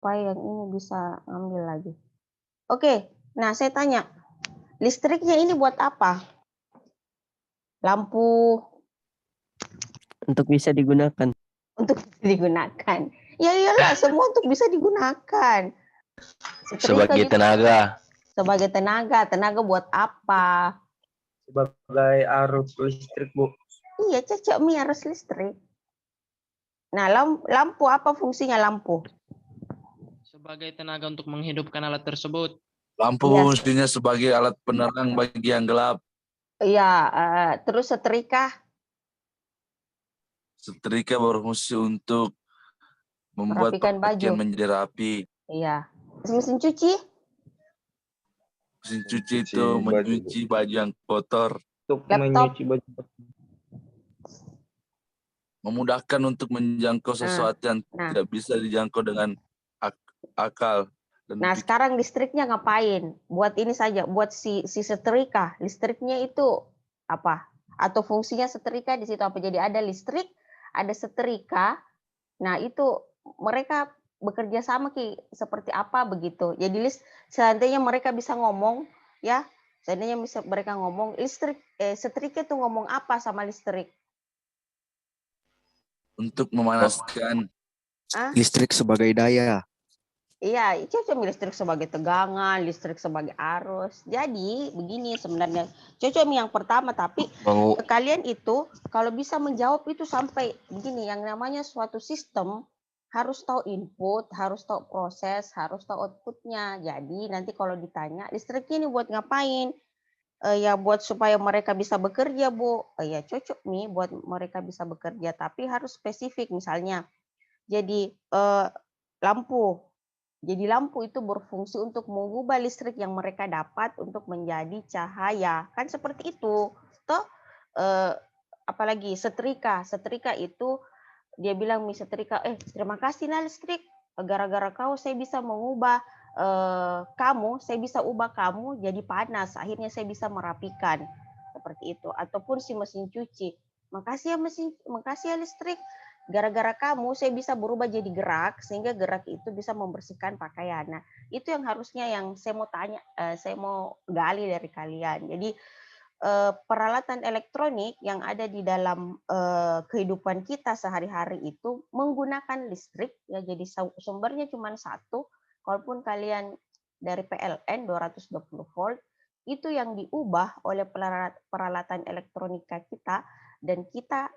supaya yang ini bisa ngambil lagi. Oke, nah saya tanya, listriknya ini buat apa? Lampu Untuk bisa digunakan. untuk digunakan. Ya iyalah, semua untuk bisa digunakan. Sebagai tenaga. Sebagai tenaga. Tenaga buat apa? Sebagai arus listrik, Bu. Iya, cocok Mi arus listrik. Nah, lampu apa fungsinya lampu? Sebagai tenaga untuk menghidupkan alat tersebut. Lampu Iya. fungsinya sebagai alat penerang bagi yang gelap. Iya, terus setrika? Setrika berfungsi untuk membuat Merapikan pakaian baju. menjadi rapi. Iya. Mesin cuci? Mesin cuci itu menyuci baju yang kotor. Untuk Laptop. menyuci baju. Memudahkan untuk menjangkau sesuatu yang tidak bisa dijangkau dengan akal. Nah, sekarang listriknya ngapain? Buat ini saja, buat si setrika. Listriknya itu apa? Atau fungsinya setrika di situ apa? Jadi ada listrik, ada setrika. Nah, itu mereka bekerja sama seperti apa begitu. Jadi seandainya mereka bisa ngomong, ya. Seandainya bisa mereka ngomong, setrika itu ngomong apa sama listrik? Untuk memanaskan. Listrik sebagai daya. Iya, cocok listrik sebagai tegangan, listrik sebagai arus. Jadi begini sebenarnya cocok yang pertama, tapi kalian itu kalau bisa menjawab itu sampai begini, yang namanya suatu sistem harus tahu input, harus tahu proses, harus tahu outputnya. Jadi nanti kalau ditanya listrik ini buat ngapain? Ya buat supaya mereka bisa bekerja, Bu. Ya cocok nih buat mereka bisa bekerja, tapi harus spesifik misalnya. Jadi lampu. Jadi lampu itu berfungsi untuk mengubah listrik yang mereka dapat untuk menjadi cahaya. Kan seperti itu. Toh apalagi setrika. Setrika itu dia bilang setrika, terima kasih nah listrik. Gara-gara kau saya bisa mengubah saya bisa ubah kamu jadi panas. Akhirnya saya bisa merapikan. Seperti itu. Ataupun si mesin cuci. Makasih ya listrik. Gara-gara kamu saya bisa berubah jadi gerak sehingga gerak itu bisa membersihkan pakaian. Nah, itu yang harusnya yang saya mau tanya, saya mau gali dari kalian. Jadi peralatan elektronik yang ada di dalam kehidupan kita sehari-hari itu menggunakan listrik ya. Jadi sumbernya cuma satu. Kalaupun kalian dari PLN 220 volt itu yang diubah oleh peralatan elektronika kita dan kita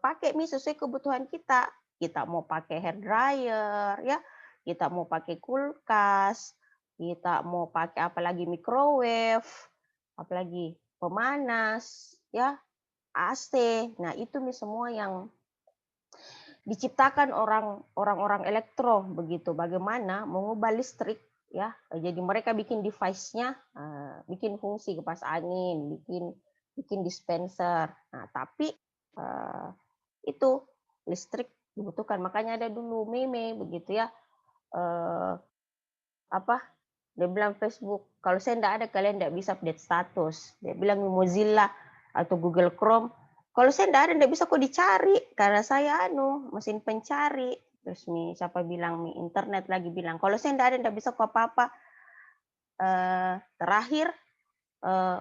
pakai sesuai kebutuhan kita. Kita mau pakai hair dryer ya, kita mau pakai kulkas, kita mau pakai apalagi microwave, apalagi pemanas ya, AC. Nah, itu semua yang diciptakan orang-orang elektro begitu. Bagaimana mengubah listrik ya. Jadi mereka bikin device-nya, bikin fungsi kipas angin, bikin dispenser. Nah, tapi itu listrik dibutuhkan, makanya ada dulu meme begitu ya, dia bilang Facebook, kalau saya tidak ada kalian tidak bisa update status. Dia bilang Mozilla atau Google Chrome, kalau saya tidak ada tidak bisa kok dicari karena saya mesin pencari. Terus siapa bilang internet lagi bilang, kalau saya tidak ada tidak bisa kok apa-apa. Terakhir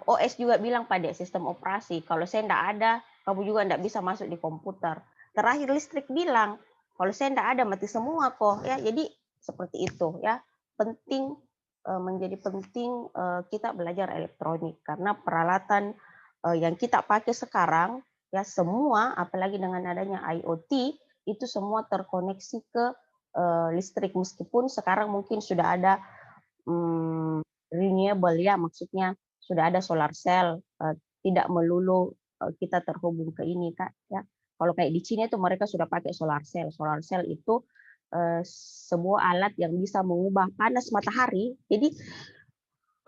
OS juga bilang pada sistem operasi, kalau saya tidak ada, kamu juga tidak bisa masuk di komputer. Terakhir listrik bilang, kalau saya tidak ada mati semua kok ya. Jadi seperti itu ya. Menjadi penting kita belajar elektronik karena peralatan yang kita pakai sekarang ya semua, apalagi dengan adanya IoT itu semua terkoneksi ke listrik, meskipun sekarang mungkin sudah ada renewable ya, maksudnya sudah ada solar cell, tidak melulu kita terhubung ke ini Kak ya. Kalau kayak di Cina itu mereka sudah pakai solar cell. Solar cell itu sebuah alat yang bisa mengubah panas matahari. Jadi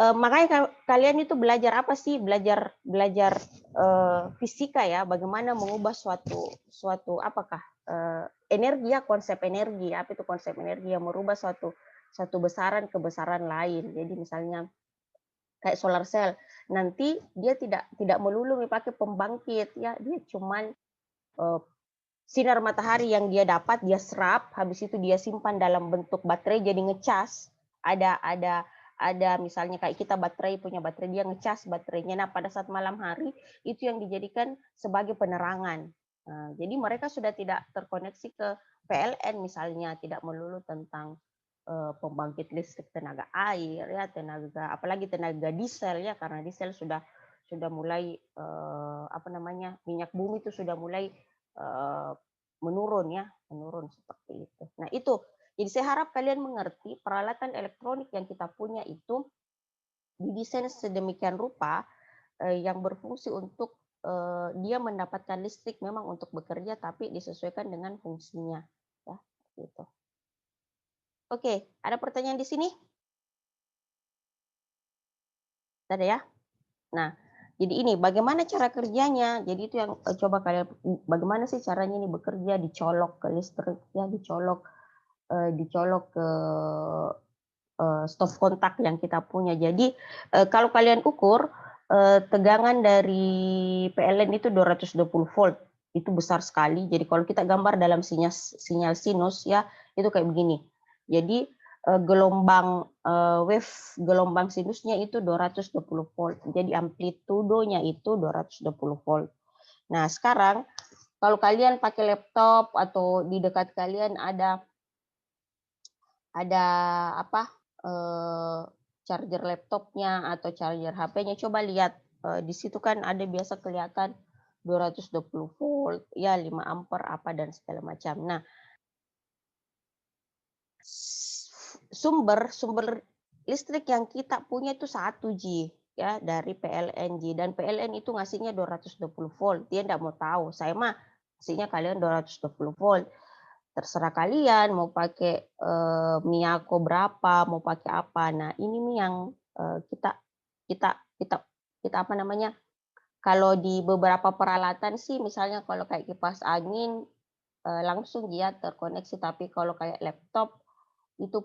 makanya kalian itu belajar apa sih? Belajar fisika ya, bagaimana mengubah suatu apakah energi ya, konsep energi. Apa itu konsep energi yang merubah suatu besaran ke besaran lain. Jadi misalnya kayak solar cell, nanti dia tidak melulu pakai pembangkit ya, dia cuman sinar matahari yang dia dapat dia serap, habis itu dia simpan dalam bentuk baterai jadi ngecas. Ada misalnya kayak kita punya baterai dia ngecas baterainya. Nah, pada saat malam hari itu yang dijadikan sebagai penerangan. Nah, jadi mereka sudah tidak terkoneksi ke PLN misalnya, tidak melulu tentang pembangkit listrik tenaga air ya, apalagi tenaga diesel ya, karena diesel sudah mulai minyak bumi itu sudah mulai menurun seperti itu. Nah, itu. Jadi saya harap kalian mengerti peralatan elektronik yang kita punya itu didesain sedemikian rupa yang berfungsi untuk dia mendapatkan listrik memang untuk bekerja, tapi disesuaikan dengan fungsinya ya, gitu. Oke, ada pertanyaan di sini? Ada ya? Nah, jadi ini bagaimana cara kerjanya? Jadi itu yang coba kalian, bagaimana sih caranya ini bekerja, dicolok ke listrik ya, dicolok ke stop kontak yang kita punya. Jadi kalau kalian ukur tegangan dari PLN itu 220 volt, itu besar sekali. Jadi kalau kita gambar dalam sinyal sinus ya, itu kayak begini. Jadi gelombang sinusnya itu 220 volt. Jadi amplitudonya itu 220 volt. Nah, sekarang kalau kalian pakai laptop atau di dekat kalian ada charger laptopnya atau charger HP-nya, coba lihat di situ kan ada biasa kelihatan 220 volt ya, 5 ampere apa dan segala macam. Nah, sumber listrik yang kita punya itu 1G ya, dari PLN-G, dan PLN itu ngasihnya 220 volt. Dia enggak mau tahu, saya mah ngasihnya kalian 220 volt. Terserah kalian mau pakai Miyako berapa, mau pakai apa. Nah, ini nih yang kita apa namanya? Kalau di beberapa peralatan sih, misalnya kalau kayak kipas angin langsung dia terkoneksi, tapi kalau kayak laptop itu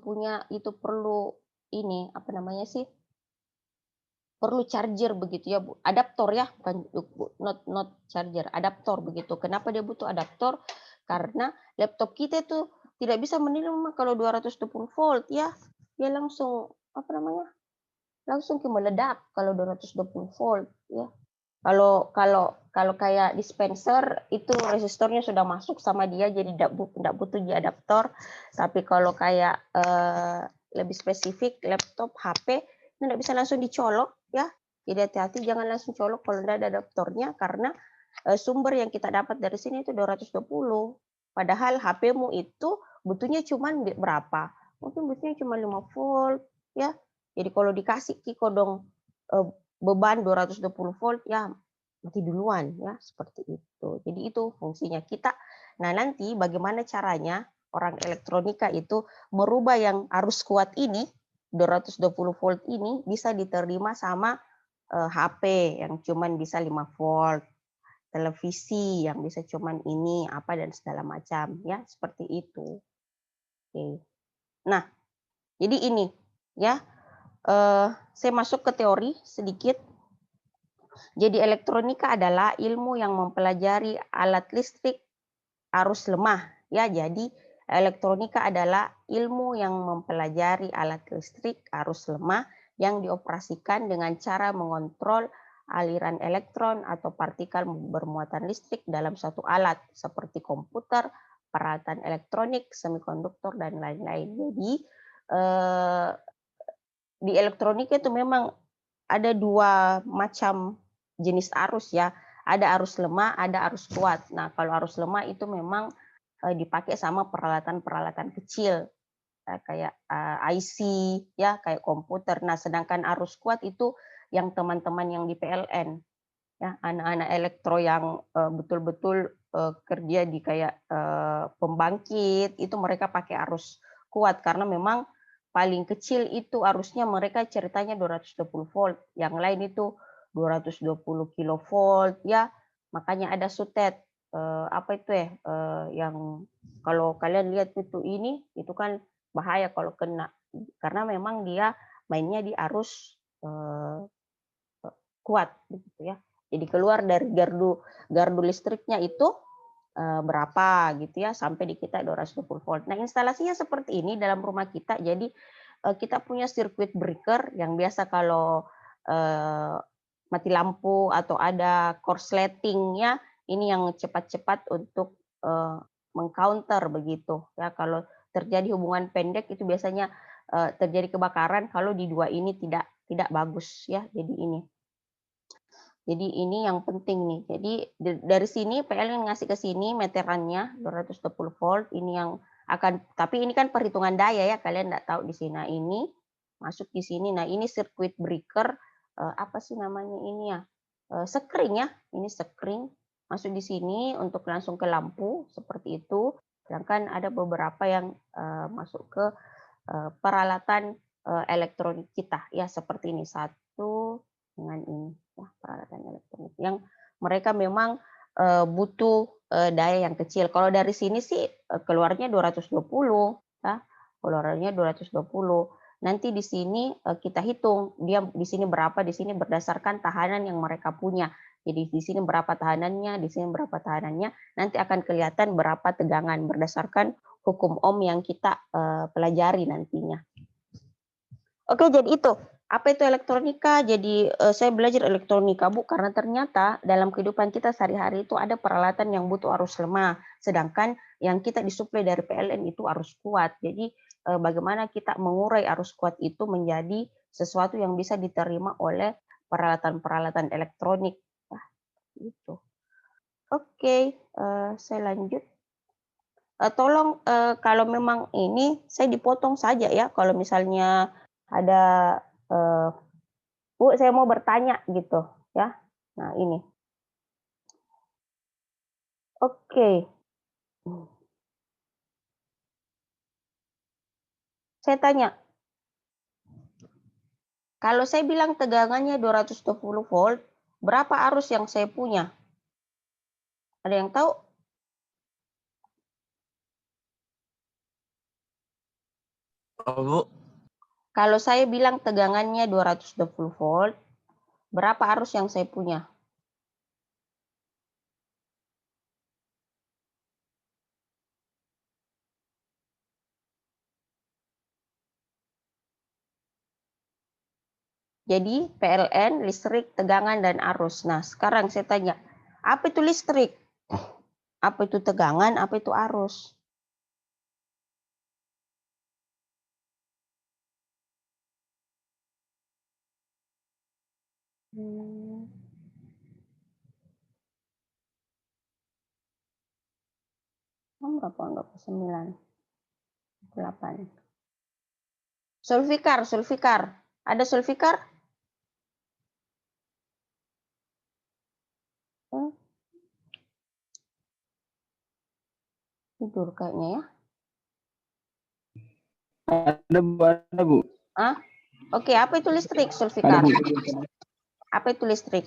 perlu ini apa namanya sih? Perlu charger begitu ya, Bu. Adaptor ya, bukan not charger, adaptor begitu. Kenapa dia butuh adaptor? Karena laptop kita itu tidak bisa menerima kalau 220 volt ya. Dia langsung apa namanya? Langsung meledak kalau 220 volt ya. Kalau kayak dispenser itu resistornya sudah masuk sama dia, jadi tidak butuh di adaptor. Tapi kalau kayak lebih spesifik laptop, HP itu tidak bisa langsung dicolok ya. Jadi hati-hati jangan langsung colok kalau tidak ada adaptornya, karena sumber yang kita dapat dari sini itu 220. Padahal HP-mu itu butuhnya cuma berapa? Mungkin butuhnya cuma 5 volt ya. Jadi kalau dikasih kodong beban 220 volt ya mati duluan ya, seperti itu. Jadi itu fungsinya kita. Nah, nanti bagaimana caranya orang elektronika itu merubah yang arus kuat ini 220 volt ini bisa diterima sama HP yang cuman bisa 5 volt, televisi yang bisa cuman ini apa dan segala macam ya, seperti itu. Oke. Nah, jadi ini ya. Saya masuk ke teori sedikit. Jadi elektronika adalah ilmu yang mempelajari alat listrik arus lemah ya. Jadi elektronika adalah ilmu yang mempelajari alat listrik arus lemah yang dioperasikan dengan cara mengontrol aliran elektron atau partikel bermuatan listrik dalam suatu alat seperti komputer, peralatan elektronik, semikonduktor dan lain-lain. Jadi di elektronika itu memang ada dua macam jenis arus ya. Ada arus lemah, ada arus kuat. Nah, kalau arus lemah itu memang dipakai sama peralatan-peralatan kecil kayak IC ya, kayak komputer. Nah, sedangkan arus kuat itu yang teman-teman yang di PLN ya, anak-anak elektro yang betul-betul kerja di kayak pembangkit, itu mereka pakai arus kuat karena memang paling kecil itu arusnya mereka ceritanya 220 volt, yang lain itu 220 kilovolt ya. Makanya ada sutet apa itu ya, yang kalau kalian lihat itu kan bahaya kalau kena, karena memang dia mainnya di arus kuat gitu ya. Jadi keluar dari gardu listriknya itu berapa gitu ya, sampai di kita 220 volt. Nah, instalasinya seperti ini dalam rumah kita. Jadi kita punya circuit breaker yang biasa kalau mati lampu atau ada korsleting ya, ini yang cepat-cepat untuk mengcounter begitu ya. Kalau terjadi hubungan pendek itu biasanya terjadi kebakaran, kalau di dua ini tidak bagus ya. Jadi ini yang penting nih. Jadi dari sini PLN ngasih ke sini meterannya 220 volt. Ini yang akan, tapi ini kan perhitungan daya ya. Kalian nggak tahu di sini. Nah, ini masuk di sini. Nah, ini circuit breaker. Apa sih namanya ini ya? Sekring ya. Ini sekring. Masuk di sini untuk langsung ke lampu seperti itu. Sedangkan ada beberapa yang masuk ke peralatan elektronik kita ya, seperti ini. Satu dengan ini ya, peralatan elektronik yang mereka memang butuh daya yang kecil. Kalau dari sini sih keluarnya 220 ya, keluarnya 220. Nanti di sini kita hitung dia di sini berapa, di sini berdasarkan tahanan yang mereka punya. Jadi di sini berapa tahanannya, di sini berapa tahanannya, nanti akan kelihatan berapa tegangan berdasarkan hukum Ohm yang kita pelajari nantinya. Oke, jadi itu. Apa itu elektronika? Jadi saya belajar elektronika, Bu, karena ternyata dalam kehidupan kita sehari-hari itu ada peralatan yang butuh arus lemah, sedangkan yang kita disuplai dari PLN itu arus kuat. Jadi bagaimana kita mengurai arus kuat itu menjadi sesuatu yang bisa diterima oleh peralatan-peralatan elektronik. Nah, gitu. Oke, saya lanjut. Tolong kalau memang ini saya dipotong saja ya, kalau misalnya ada Bu, saya mau bertanya gitu ya. Nah, ini. Oke. Saya tanya. Kalau saya bilang tegangannya 220 volt, berapa arus yang saya punya? Ada yang tahu? Oh, Bu. Kalau saya bilang tegangannya 220 volt, berapa arus yang saya punya? Jadi PLN, listrik, tegangan, dan arus. Nah, sekarang saya tanya, apa itu listrik? Apa itu tegangan? Apa itu arus? Berapa? 29. 8. Sulfikar. Ada sulfikar? Tidur kayaknya ya. Ada Bu. Oke, apa itu listrik, sulfikar? Apa itu listrik?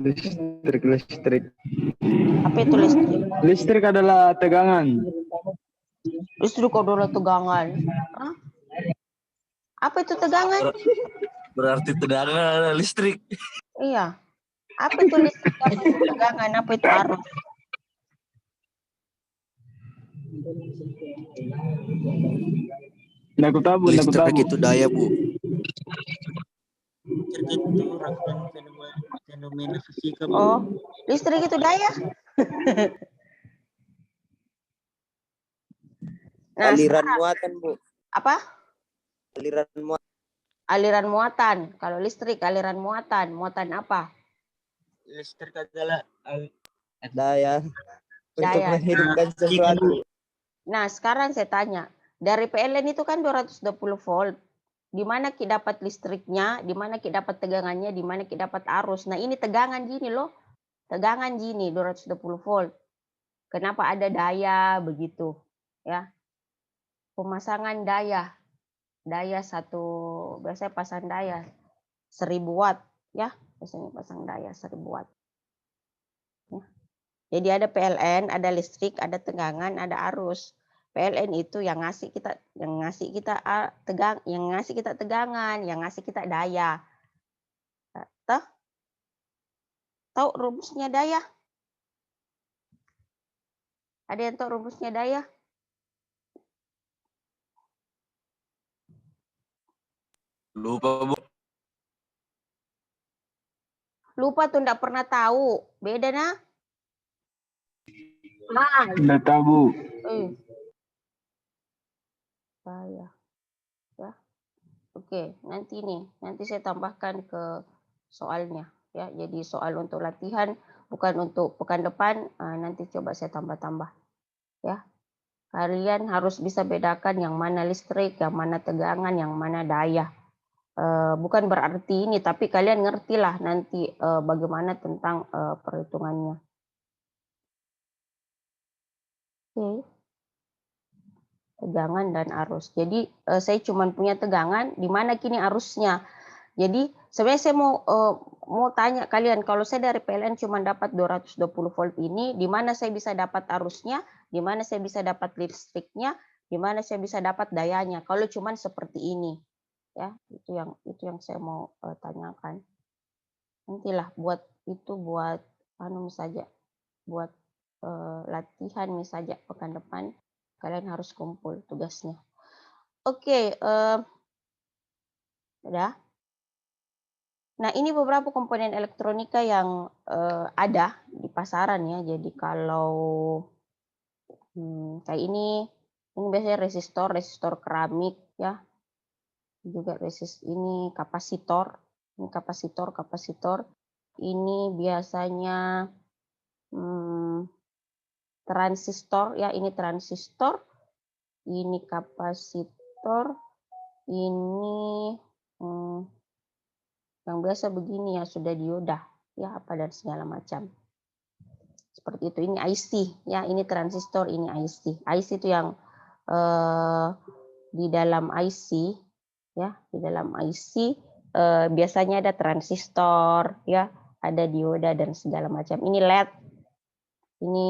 Listrik. Apa itu listrik? Listrik adalah tegangan. Listrik adalah tegangan. Apa itu tegangan? Berarti tegangan adalah listrik. Iya. Apa itu listrik? Apa itu tegangan? Apa itu arus? Listrik itu daya, Bu. Listrik itu rangkaian fenomena fisika, Bu. Oh, listrik itu daya. Nah, aliran sekarang, muatan, Bu. apa? Aliran muatan. Aliran muatan. Kalau listrik aliran muatan. Muatan apa? Listrik adalah daya untuk Daya. menghidupkan sesuatu. Nah, sekarang saya tanya, dari PLN itu kan 220 volt. Di mana kita dapat listriknya, di mana kita dapat tegangannya, di mana kita dapat arus. Nah, ini tegangan gini loh. Tegangan gini 220 volt. Kenapa ada daya begitu? Ya. Pemasangan daya. Daya satu, biasanya pasang daya 1000 watt ya. Biasanya pasang daya 1000 watt. Ya. Jadi ada PLN, ada listrik, ada tegangan, ada arus. PLN itu yang ngasih kita tegangan, yang ngasih kita daya. Tahu rumusnya daya? Ada yang tahu rumusnya daya? Lupa, Bu. Lupa tuh, enggak pernah tahu. Beda nah. Tidak tahu, Bu. Daya. Ya. Oke, nanti saya tambahkan ke soalnya ya. Jadi soal untuk latihan, bukan untuk pekan depan, nanti coba saya tambah-tambah ya. Kalian harus bisa bedakan yang mana listrik, yang mana tegangan, yang mana daya. Bukan berarti ini, tapi kalian ngertilah nanti bagaimana tentang perhitungannya. Oke. Tegangan dan arus. Jadi saya cuma punya tegangan, di mana kini arusnya. Jadi sebenarnya saya mau tanya kalian, kalau saya dari PLN cuma dapat 220 volt ini, di mana saya bisa dapat arusnya, di mana saya bisa dapat listriknya, di mana saya bisa dapat dayanya. Kalau cuma seperti ini, ya itu yang saya mau tanyakan. Nantilah buat saja, buat latihan saja pekan depan. Kalian harus kumpul tugasnya. Oke, udah. Nah, ini beberapa komponen elektronika yang ada di pasaran ya. Jadi kalau kayak ini biasanya resistor keramik ya. Juga ini kapasitor. Ini kapasitor. Ini biasanya transistor ya, ini transistor. Ini kapasitor. Ini yang biasa begini ya, sudah dioda ya, apa dan segala macam. Seperti itu. Ini IC ya, ini transistor, ini IC. IC itu yang di dalam IC ya, di dalam IC biasanya ada transistor ya, ada dioda dan segala macam. Ini LED. Ini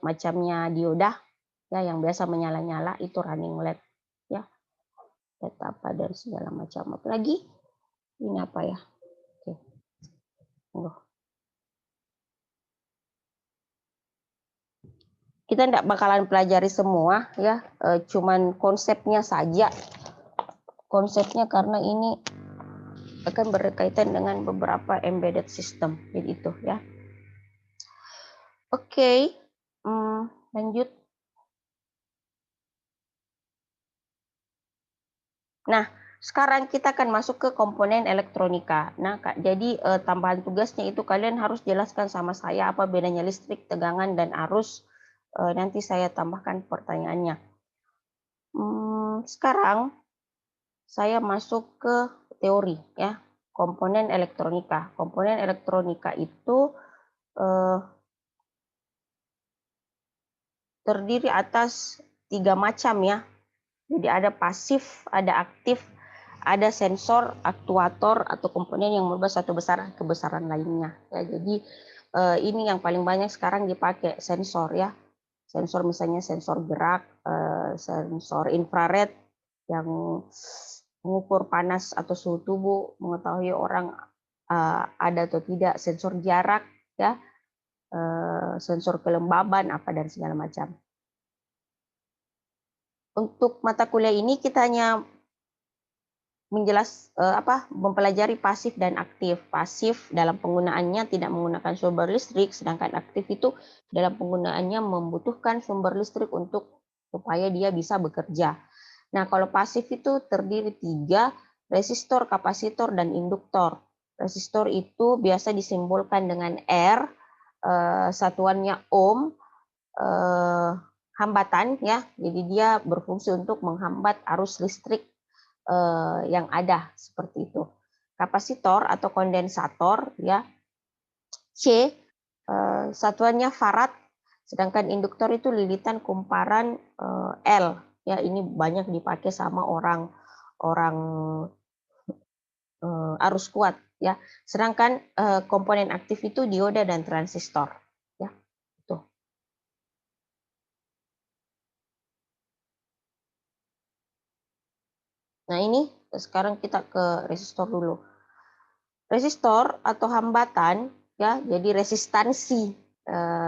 macamnya dioda ya, yang biasa menyala-nyala, itu running LED ya. LED apa dan segala macam. Apalagi ini apa ya? Oke. Kita tidak bakalan pelajari semua ya, cuman konsepnya saja. Konsepnya karena ini akan berkaitan dengan beberapa embedded system, jadi itu ya. Oke, lanjut. Nah, sekarang kita akan masuk ke komponen elektronika. Nah, jadi tambahan tugasnya itu kalian harus jelaskan sama saya apa bedanya listrik, tegangan, dan arus. Nanti saya tambahkan pertanyaannya. Sekarang saya masuk ke teori ya, komponen elektronika. Komponen elektronika itu terdiri atas 3 macam ya. Jadi ada pasif, ada aktif, ada sensor, aktuator, atau komponen yang merubah satu kebesaran lainnya. Ya, jadi ini yang paling banyak sekarang dipakai, sensor ya. Sensor misalnya sensor gerak, sensor infrared yang mengukur panas atau suhu tubuh, mengetahui orang ada atau tidak, sensor jarak ya, sensor kelembaban apa dan segala macam. Untuk mata kuliah ini kita hanya mempelajari pasif dan aktif. Pasif dalam penggunaannya tidak menggunakan sumber listrik, sedangkan aktif itu dalam penggunaannya membutuhkan sumber listrik supaya dia bisa bekerja. Nah, kalau pasif itu terdiri 3, resistor, kapasitor, dan induktor. Resistor itu biasa disimbolkan dengan R, satuannya ohm, hambatan ya, jadi dia berfungsi untuk menghambat arus listrik yang ada, seperti itu. Kapasitor atau kondensator ya, C, satuannya farad, sedangkan induktor itu lilitan kumparan L ya, ini banyak dipakai sama orang arus kuat ya. Sedangkan komponen aktif itu dioda dan transistor ya. Tuh. Nah ini sekarang kita ke resistor dulu. Resistor atau hambatan ya, jadi resistansi.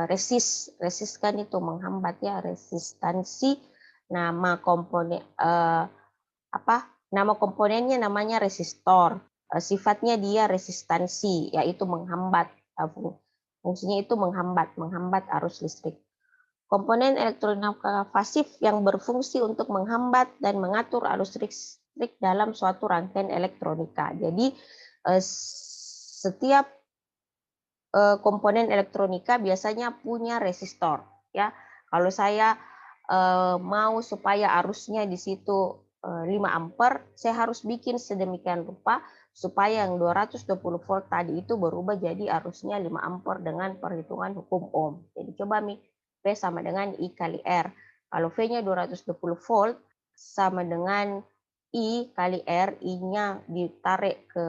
Resist kan itu menghambat ya, resistansi. Nama komponen nama komponennya namanya resistor. Sifatnya dia resistansi, yaitu menghambat. Fungsinya itu menghambat arus listrik. Komponen elektronika pasif yang berfungsi untuk menghambat dan mengatur arus listrik dalam suatu rangkaian elektronika. Jadi setiap komponen elektronika biasanya punya resistor. Ya, kalau saya mau supaya arusnya di situ 5 ampere, saya harus bikin sedemikian rupa supaya yang 220 volt tadi itu berubah jadi arusnya 5 ampere dengan perhitungan hukum Ohm. Jadi coba V sama dengan I kali R. Kalau V-nya 220 volt sama dengan I kali R, I-nya ditarik ke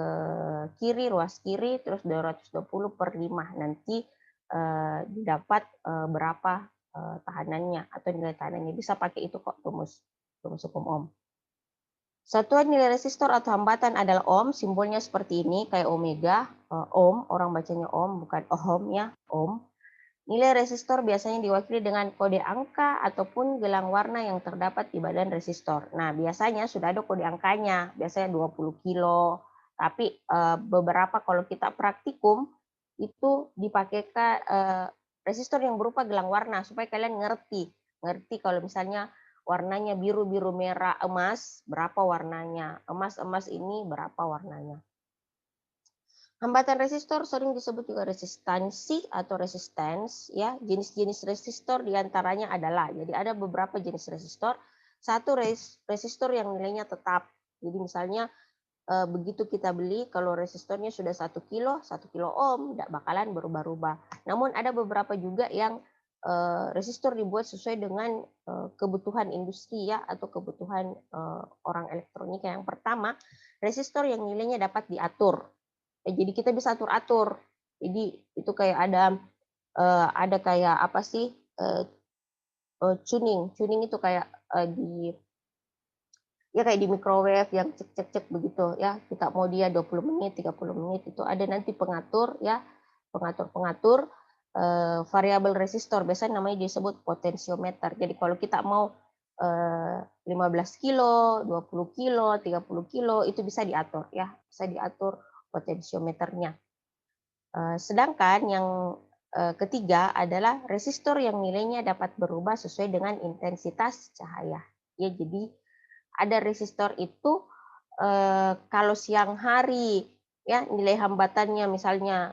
kiri, ruas kiri, terus 220 per 5. Nanti didapat berapa tahanannya atau nilai tahanannya. Bisa pakai itu kok, rumus hukum Ohm. Satuan nilai resistor atau hambatan adalah Ohm, simbolnya seperti ini, kayak omega, Ohm, orang bacanya Ohm, bukan Ohm ya, Ohm. Nilai resistor biasanya diwakili dengan kode angka ataupun gelang warna yang terdapat di badan resistor. Nah, biasanya sudah ada kode angkanya, biasanya 20 kilo. Tapi beberapa kalau kita praktikum itu dipakaikan resistor yang berupa gelang warna supaya kalian ngerti kalau misalnya warnanya biru, biru, merah, emas, berapa warnanya. Emas ini berapa warnanya. Hambatan resistor sering disebut juga resistansi atau resistance ya. Jenis-jenis resistor diantaranya adalah, jadi ada beberapa jenis resistor. Satu resistor yang nilainya tetap. Jadi misalnya begitu kita beli, kalau resistornya sudah 1 kilo ohm, tidak bakalan berubah-ubah. Namun ada beberapa juga yang resistor dibuat sesuai dengan kebutuhan industri ya, atau kebutuhan orang elektronika. Yang pertama, resistor yang nilainya dapat diatur. Jadi kita bisa atur-atur. Jadi itu kayak ada kayak apa sih, tuning itu kayak kayak di microwave yang cek begitu ya. Kita mau dia 20 menit, 30 menit, itu ada nanti pengatur ya, pengatur variabel resistor, biasanya namanya disebut potensiometer. Jadi kalau kita mau 15 kilo, 20 kilo, 30 kilo itu bisa diatur ya, bisa diatur potensiometernya. Sedangkan yang ketiga adalah resistor yang nilainya dapat berubah sesuai dengan intensitas cahaya. Ya, jadi ada resistor itu kalau siang hari ya nilai hambatannya misalnya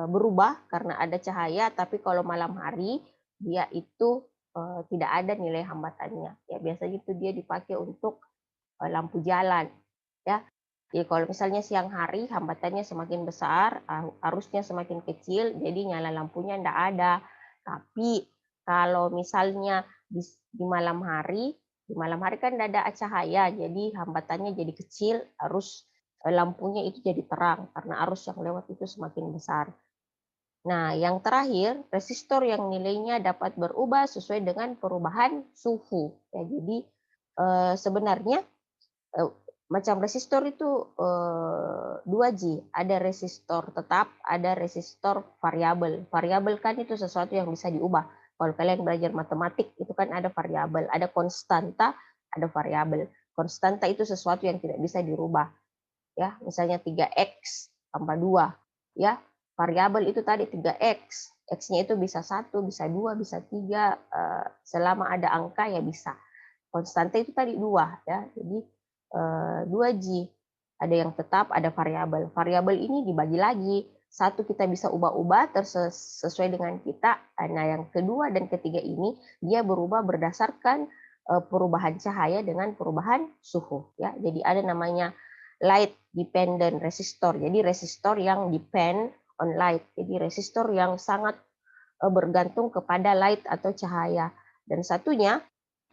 berubah karena ada cahaya, tapi kalau malam hari dia itu tidak ada nilai hambatannya. Ya, biasanya itu dia dipakai untuk lampu jalan ya. Jadi kalau misalnya siang hari hambatannya semakin besar, arusnya semakin kecil, jadi nyala lampunya tidak ada. Tapi kalau misalnya di malam hari kan tidak ada cahaya, jadi hambatannya jadi kecil, arus lampunya itu jadi terang karena arus yang lewat itu semakin besar. Nah, yang terakhir, resistor yang nilainya dapat berubah sesuai dengan perubahan suhu. Ya, jadi sebenarnya macam resistor itu 2J, ada resistor tetap, ada resistor variabel. Variabel kan itu sesuatu yang bisa diubah. Kalau kalian belajar matematik itu kan ada variabel, ada konstanta, ada variabel. Konstanta itu sesuatu yang tidak bisa dirubah. Ya, misalnya 3x tambah 2, ya. Variabel itu tadi 3x. X-nya itu bisa 1, bisa 2, bisa 3, selama ada angka ya bisa. Konstanta itu tadi 2 ya. Jadi 2J, ada yang tetap, ada variabel. Variabel ini dibagi lagi, satu kita bisa ubah-ubah sesuai dengan kita. Nah, yang kedua dan ketiga ini dia berubah berdasarkan perubahan cahaya dengan perubahan suhu ya. Jadi ada namanya light dependent resistor. Jadi resistor yang depend on light. Jadi resistor yang sangat bergantung kepada light atau cahaya. Dan satunya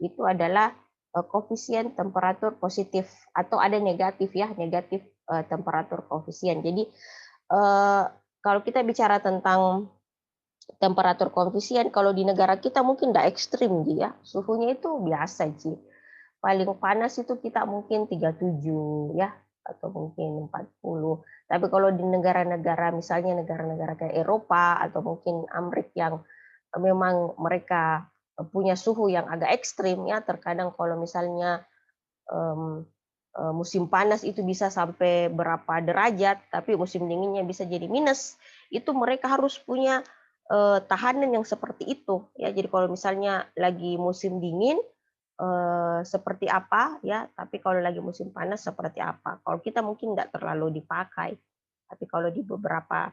itu adalah koefisien temperatur positif, atau ada negatif ya, negatif temperatur koefisien. Jadi kalau kita bicara tentang temperatur koefisien, kalau di negara kita mungkin tidak ekstrim ya, suhunya itu biasa sih. paling panas itu kita mungkin 37 ya, atau mungkin 40. Tapi kalau di negara-negara misalnya negara-negara kayak Eropa atau mungkin Amerika yang memang mereka punya suhu yang agak ekstrim ya, terkadang kalau misalnya musim panas itu bisa sampai berapa derajat, tapi musim dinginnya bisa jadi minus. Itu mereka harus punya tahanan yang seperti itu ya. Jadi kalau misalnya lagi musim dingin seperti apa ya, tapi kalau lagi musim panas seperti apa. Kalau kita mungkin nggak terlalu dipakai, tapi kalau di beberapa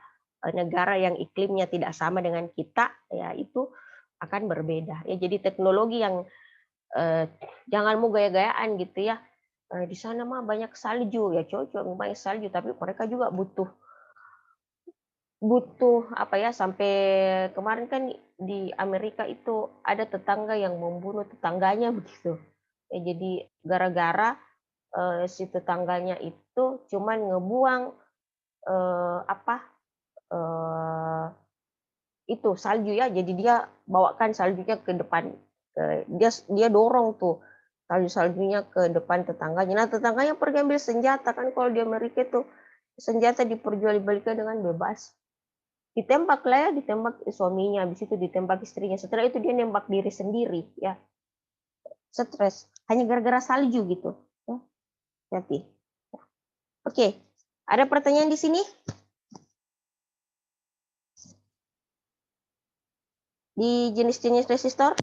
negara yang iklimnya tidak sama dengan kita ya itu akan berbeda ya. Jadi teknologi yang jangan mau gaya-gayaan gitu ya. Di sana mah banyak salju ya, cocok banyak salju, tapi mereka juga butuh apa ya, sampai kemarin kan di Amerika itu ada tetangga yang membunuh tetangganya begitu. Ya, jadi gara-gara si tetangganya itu cuman ngebuang itu salju ya, jadi dia bawakan saljunya ke depan, dia dorong tuh saljunya ke depan tetangganya. Nah tetangganya pergi ambil senjata, kan kalau di Amerika itu senjata diperjualbelikan dengan bebas. Ditembak lah ya, ditembak suaminya, habis itu ditembak istrinya. Setelah itu dia nembak diri sendiri ya. Stres hanya gara-gara salju gitu. Hati. Oke, ada pertanyaan di sini? Di jenis-jenis resistor?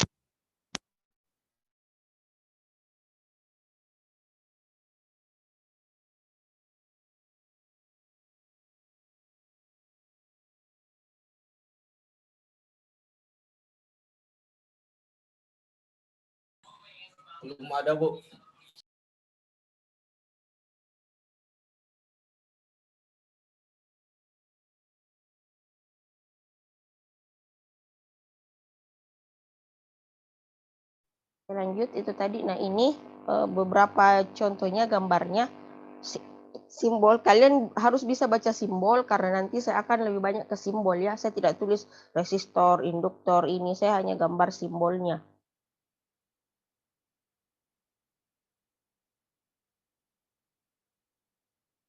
Belum ada, Bu. Lanjut itu tadi. Nah ini beberapa contohnya gambarnya simbol. Kalian harus bisa baca simbol karena nanti saya akan lebih banyak ke simbol ya. Saya tidak tulis resistor, induktor ini, saya hanya gambar simbolnya.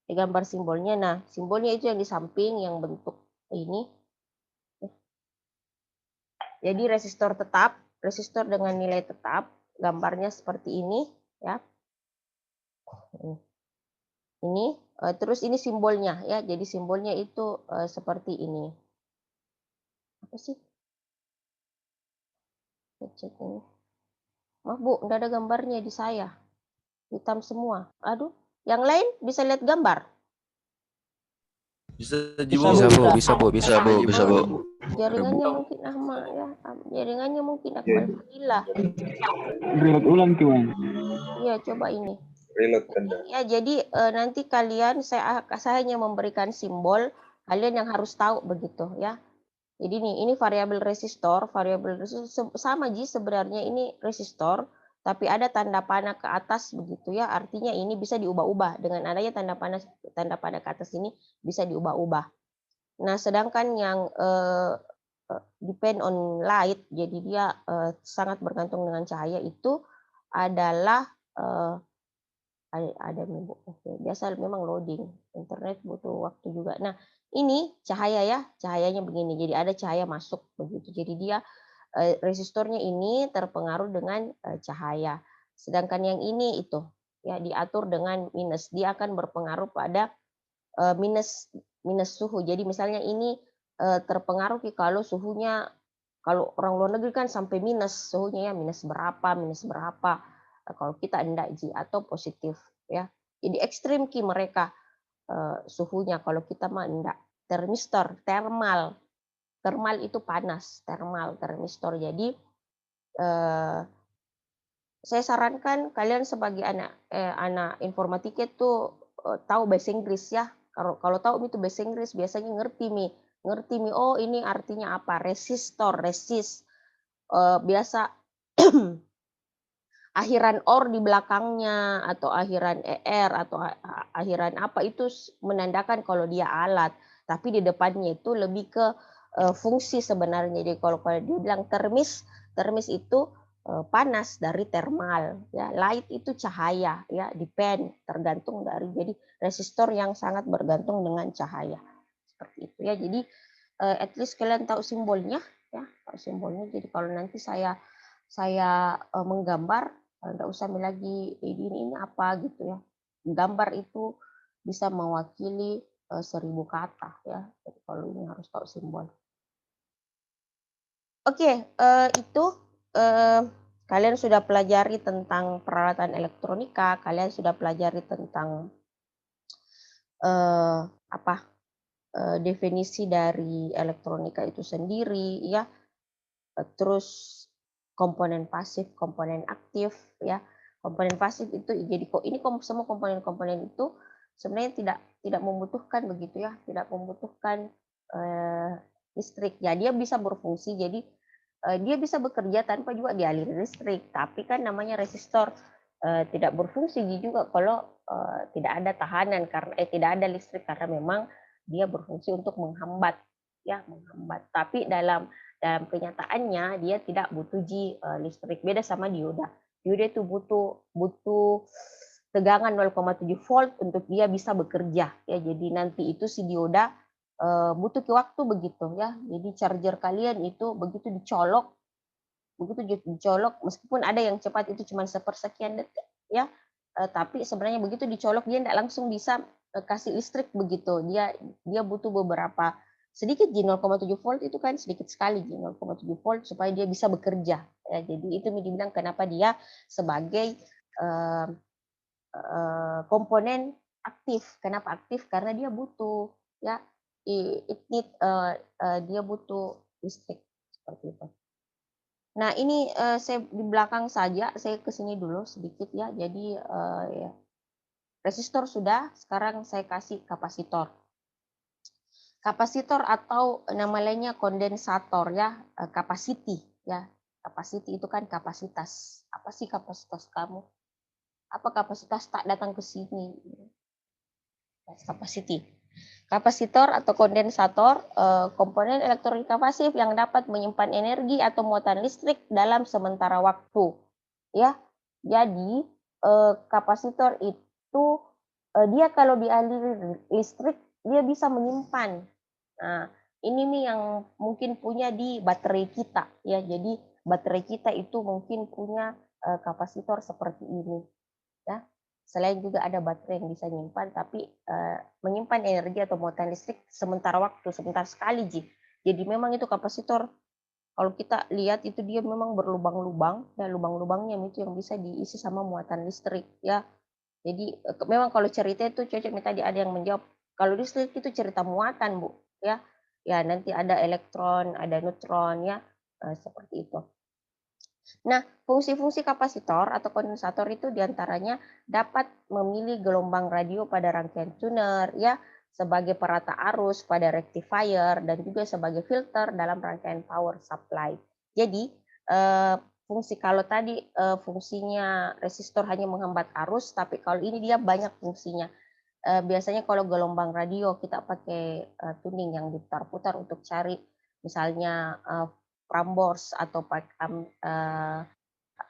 Gambar simbolnya. Nah simbolnya itu yang di samping yang bentuk ini. Jadi resistor tetap, resistor dengan nilai tetap, gambarnya seperti ini ya. Ini terus ini simbolnya ya. Jadi simbolnya itu seperti ini. Apa sih? Cek ini. Maaf Bu, enggak ada gambarnya di saya. Hitam semua. Aduh, yang lain bisa lihat gambar? Bisa Bu. Jaringannya mungkin Ahmad ya. Jaringannya mungkin Akmal Fadilah. Reload ulang tuan. Iya, coba ini. Reload kan. Ya, jadi nanti kalian saya hanya memberikan simbol, kalian yang harus tahu begitu ya. Jadi ini variabel resistor sama Ji sebenarnya ini resistor, tapi ada tanda panah ke atas begitu ya. Artinya ini bisa diubah-ubah, dengan adanya tanda panah ke atas ini bisa diubah-ubah. Nah, sedangkan yang depend on light, jadi dia sangat bergantung dengan cahaya itu adalah ada biasa memang loading internet butuh waktu juga. Nah ini cahaya ya, cahayanya begini, jadi ada cahaya masuk begitu, jadi dia resistornya ini terpengaruh dengan cahaya. Sedangkan yang ini itu ya diatur dengan minus, dia akan berpengaruh pada minus suhu. Jadi misalnya ini terpengaruh kalau suhunya, kalau orang luar negeri kan sampai minus suhunya ya, minus berapa. Kalau kita enggak Ji, atau positif ya. Jadi ekstrim ki mereka suhunya, kalau kita mah enggak. Termistor, thermal itu panas, termistor. Jadi saya sarankan kalian sebagai anak informatika itu tahu bahasa Inggris ya. Kalau tahu itu bahasa Inggris biasanya ngerti mi. Oh ini artinya apa? Resistor, biasa akhiran or di belakangnya atau akhiran er atau akhiran apa itu menandakan kalau dia alat, tapi di depannya itu lebih ke fungsi sebenarnya. Jadi kalau dia bilang termis itu panas dari thermal, ya. Light itu cahaya, ya, depend, tergantung dari, jadi resistor yang sangat bergantung dengan cahaya seperti itu, ya. Jadi at least kalian tahu simbolnya, ya, tahu simbolnya. Jadi kalau nanti saya menggambar, nggak usah lagi ini apa gitu, ya. Gambar itu bisa mewakili 1000 kata, ya. Jadi kalau ini harus tahu simbol. Oke, itu kalian sudah pelajari tentang peralatan elektronika, kalian sudah pelajari tentang definisi dari elektronika itu sendiri, ya. Terus komponen pasif, komponen aktif, ya. Komponen pasif itu jadi semua komponen-komponen itu sebenarnya tidak membutuhkan begitu, ya, tidak membutuhkan listrik. Ya, dia bisa berfungsi, jadi dia bisa bekerja tanpa juga dialiri listrik. Tapi kan namanya resistor tidak berfungsi juga kalau tidak ada tahanan, karena tidak ada listrik, karena memang dia berfungsi untuk menghambat, ya, menghambat. Tapi dalam kenyataannya dia tidak butuh listrik. Beda sama dioda. Dioda itu butuh tegangan 0,7 volt untuk dia bisa bekerja, ya. Jadi nanti itu si dioda butuh waktu begitu, ya. Jadi charger kalian itu begitu dicolok meskipun ada yang cepat itu cuma sepersekian detik, ya. Tapi sebenarnya begitu dicolok dia tidak langsung bisa kasih listrik begitu. Dia butuh beberapa sedikit 0,7 volt itu kan sedikit sekali 0,7 volt supaya dia bisa bekerja, ya. Jadi itu dibilang kenapa dia sebagai komponen aktif. Kenapa aktif? Karena dia butuh, ya, dia butuh listrik seperti itu. Nah, ini saya di belakang saja, saya ke sini dulu sedikit, ya. Jadi ya. Resistor sudah, sekarang saya kasih kapasitor. Kapasitor atau nama lainnya kondensator, ya, capacity, ya. Capacity itu kan kapasitas. Apa sih kapasitas kamu? Apa kapasitas tak datang ke sini? Capacity. Kapasitor atau kondensator, komponen elektronika pasif yang dapat menyimpan energi atau muatan listrik dalam sementara waktu, ya. Jadi kapasitor itu dia kalau dialiri listrik dia bisa menyimpan. Nah, ini nih yang mungkin punya di baterai kita, ya. Jadi baterai kita itu mungkin punya kapasitor seperti ini, ya. Selain juga ada baterai yang bisa menyimpan, tapi menyimpan energi atau muatan listrik sementara waktu, sebentar sekali, Jadi memang itu kapasitor, kalau kita lihat itu dia memang berlubang-lubang, dan lubang-lubangnya itu yang bisa diisi sama muatan listrik, ya. Jadi memang kalau cerita itu cocok, tadi ada yang menjawab, kalau listrik itu cerita muatan, Bu, ya. Ya, nanti ada elektron, ada neutron, ya, seperti itu. Nah, fungsi-fungsi kapasitor atau kondensator itu diantaranya dapat memilih gelombang radio pada rangkaian tuner, ya, sebagai perata arus pada rectifier, dan juga sebagai filter dalam rangkaian power supply. Jadi fungsi, kalau tadi fungsinya resistor hanya menghambat arus, tapi kalau ini dia banyak fungsinya. Biasanya kalau gelombang radio kita pakai tuning yang diputar-putar untuk cari misalnya Prambors atau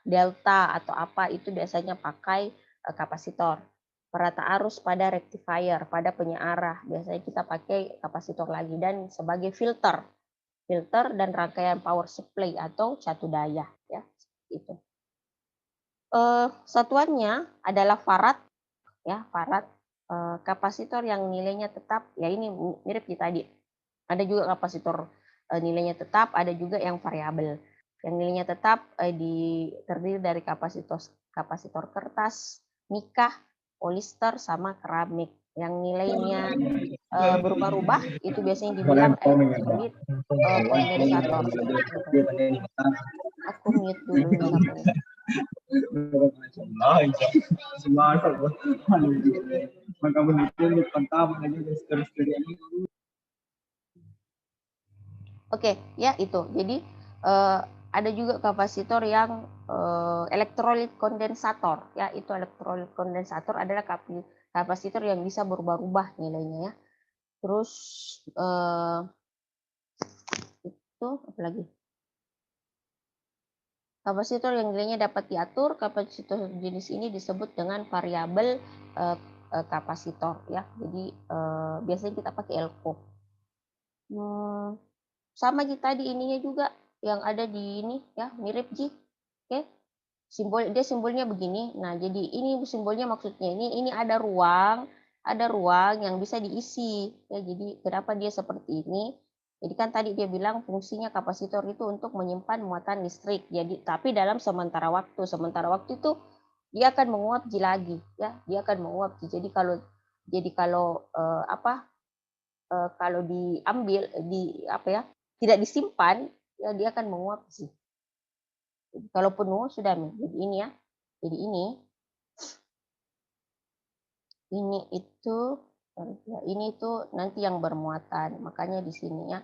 delta atau apa, itu biasanya pakai kapasitor. Perata arus pada rectifier, pada penyearah, biasanya kita pakai kapasitor lagi. Dan sebagai filter dan rangkaian power supply atau catu daya, ya, itu. Satuannya adalah farad, ya, farad. Kapasitor yang nilainya tetap, ya, ini mirip di tadi. Ada juga kapasitor nilainya tetap, ada juga yang variabel. Yang nilainya tetap terdiri dari kapasitor kertas, nikah, polister, sama keramik. Yang nilainya berubah-ubah itu biasanya dibilang elektrolit kondensator. Aku mute dulu misalnya. Oke, ya, itu. Jadi ada juga kapasitor yang elektrolit kondensator, ya. Itu elektrolit kondensator adalah kapasitor yang bisa berubah-ubah nilainya, ya. Terus itu apa lagi? Kapasitor yang nilainya dapat diatur, kapasitor jenis ini disebut dengan variabel kapasitor ya. Jadi biasanya kita pakai elko. Sama tadi ininya juga yang ada di ini ya, mirip Ji. Oke. Simbolnya begini. Nah, jadi ini simbolnya maksudnya ini ada ruang yang bisa diisi ya. Jadi kenapa dia seperti ini? Jadi kan tadi dia bilang fungsinya kapasitor itu untuk menyimpan muatan listrik. Jadi tapi dalam sementara waktu. Sementara waktu itu dia akan menguap lagi ya. Dia akan menguap. Jadi kalau kalau diambil tidak disimpan ya dia akan menguap sih. Jadi, kalau penuh sudah nih. Jadi ini ya. Jadi ini itu nanti yang bermuatan. Makanya di sini ya.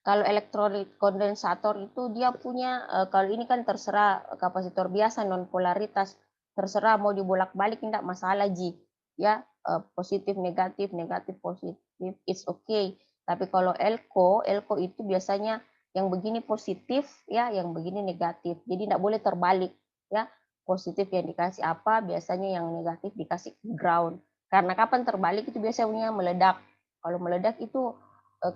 Kalau elektrolit kondensator itu dia punya kalau ini kan terserah kapasitor biasa non polaritas, terserah mau dibolak-balik tidak masalah Ji. Ya, positif negatif positif it's okay. Tapi kalau elko itu biasanya yang begini positif ya, yang begini negatif. Jadi tidak boleh terbalik ya. Positif yang dikasih apa, biasanya yang negatif dikasih ground. Karena kapan terbalik itu biasanya meledak. Kalau meledak itu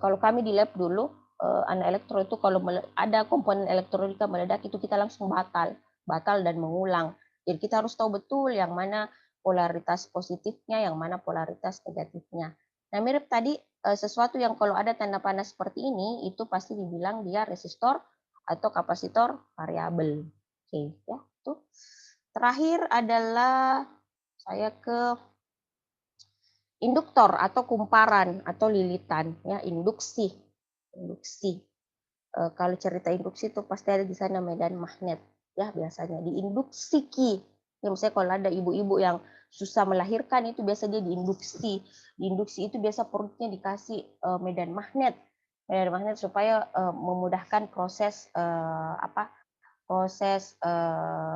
kalau kami di lab dulu anak elektro itu kalau ada komponen elektronika meledak itu kita langsung batal dan mengulang. Jadi kita harus tahu betul yang mana polaritas positifnya, yang mana polaritas negatifnya. Nah, mirip tadi sesuatu yang kalau ada tanda panas seperti ini itu pasti dibilang dia resistor atau kapasitor variabel. Oke, ya, tuh. Terakhir adalah saya ke induktor atau kumparan atau lilitan ya, induksi. Kalau cerita induksi itu pasti ada di sana medan magnet ya, biasanya diinduksi ki. Ya, misalnya kalau ada ibu-ibu yang susah melahirkan itu biasa dia diinduksi. Diinduksi itu biasa perutnya dikasih medan magnet supaya memudahkan proses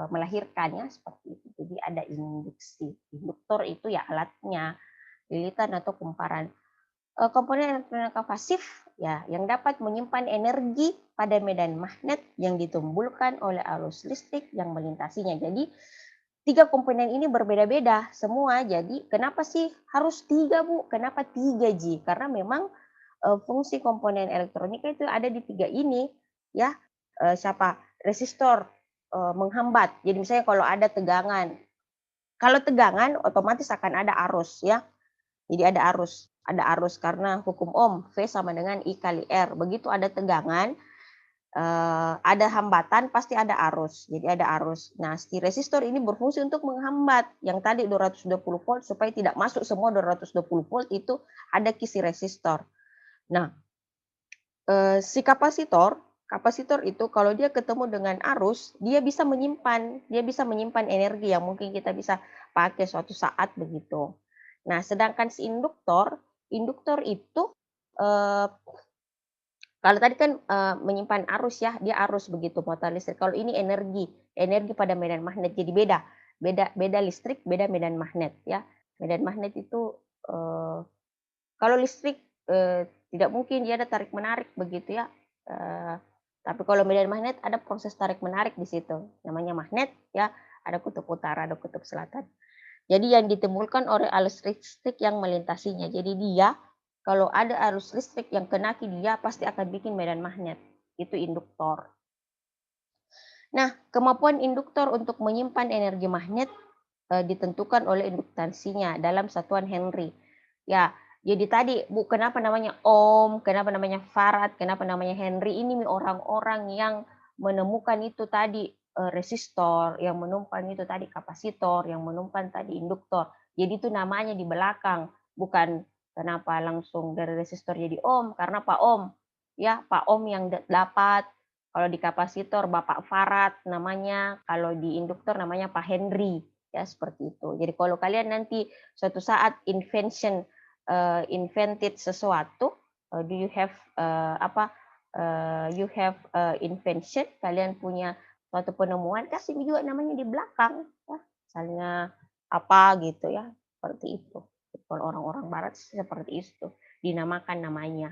melahirkan ya, seperti itu. Jadi ada induksi. Induktor itu ya alatnya, lilitan atau kumparan. Komponen elektronika pasif ya yang dapat menyimpan energi pada medan magnet yang ditimbulkan oleh arus listrik yang melintasinya. Jadi 3 komponen ini berbeda-beda semua. Jadi kenapa sih harus 3 Bu? Kenapa 3 Ji? Karena memang fungsi komponen elektronika itu ada di 3 ini ya. Resistor menghambat. Jadi misalnya kalau ada tegangan, otomatis akan ada arus ya. Jadi ada arus karena hukum Ohm V sama dengan I kali R. Begitu ada tegangan, ada hambatan, pasti ada arus. Jadi ada arus. Nah, si resistor ini berfungsi untuk menghambat yang tadi 220 volt supaya tidak masuk semua 220 volt itu ada si resistor. Nah, si kapasitor itu kalau dia ketemu dengan arus, dia bisa menyimpan energi yang mungkin kita bisa pakai suatu saat begitu. Nah, sedangkan si induktor itu kalau tadi kan menyimpan arus ya, dia arus begitu muatan listrik. Kalau ini energi pada medan magnet. Jadi beda listrik, beda medan magnet ya. Medan magnet itu kalau listrik tidak mungkin dia ada tarik menarik begitu ya. Tapi kalau medan magnet ada proses tarik menarik di situ. Namanya magnet ya, ada kutub utara, ada kutub selatan. Jadi yang ditimbulkan oleh arus listrik yang melintasinya. Jadi dia kalau ada arus listrik yang kena ke dia pasti akan bikin medan magnet. Itu induktor. Nah, kemampuan induktor untuk menyimpan energi magnet ditentukan oleh induktansinya dalam satuan Henry. Ya, jadi tadi Bu, kenapa namanya Ohm, kenapa namanya Farad, kenapa namanya Henry? Ini orang-orang yang menemukan itu tadi resistor, yang menemukan itu tadi kapasitor, yang menemukan tadi induktor. Jadi itu namanya di belakang, bukan kenapa langsung dari resistor jadi Ohm, karena Pak Ohm. Ya, Pak Ohm yang dapat. Kalau di kapasitor Bapak Farad namanya, kalau di induktor namanya Pak Henry. Ya, seperti itu. Jadi kalau kalian nanti suatu saat invented sesuatu, do you have invention, kalian punya suatu penemuan, kasih juga namanya di belakang ya. Misalnya apa gitu ya, seperti itu. Kalau orang-orang barat seperti itu dinamakan namanya.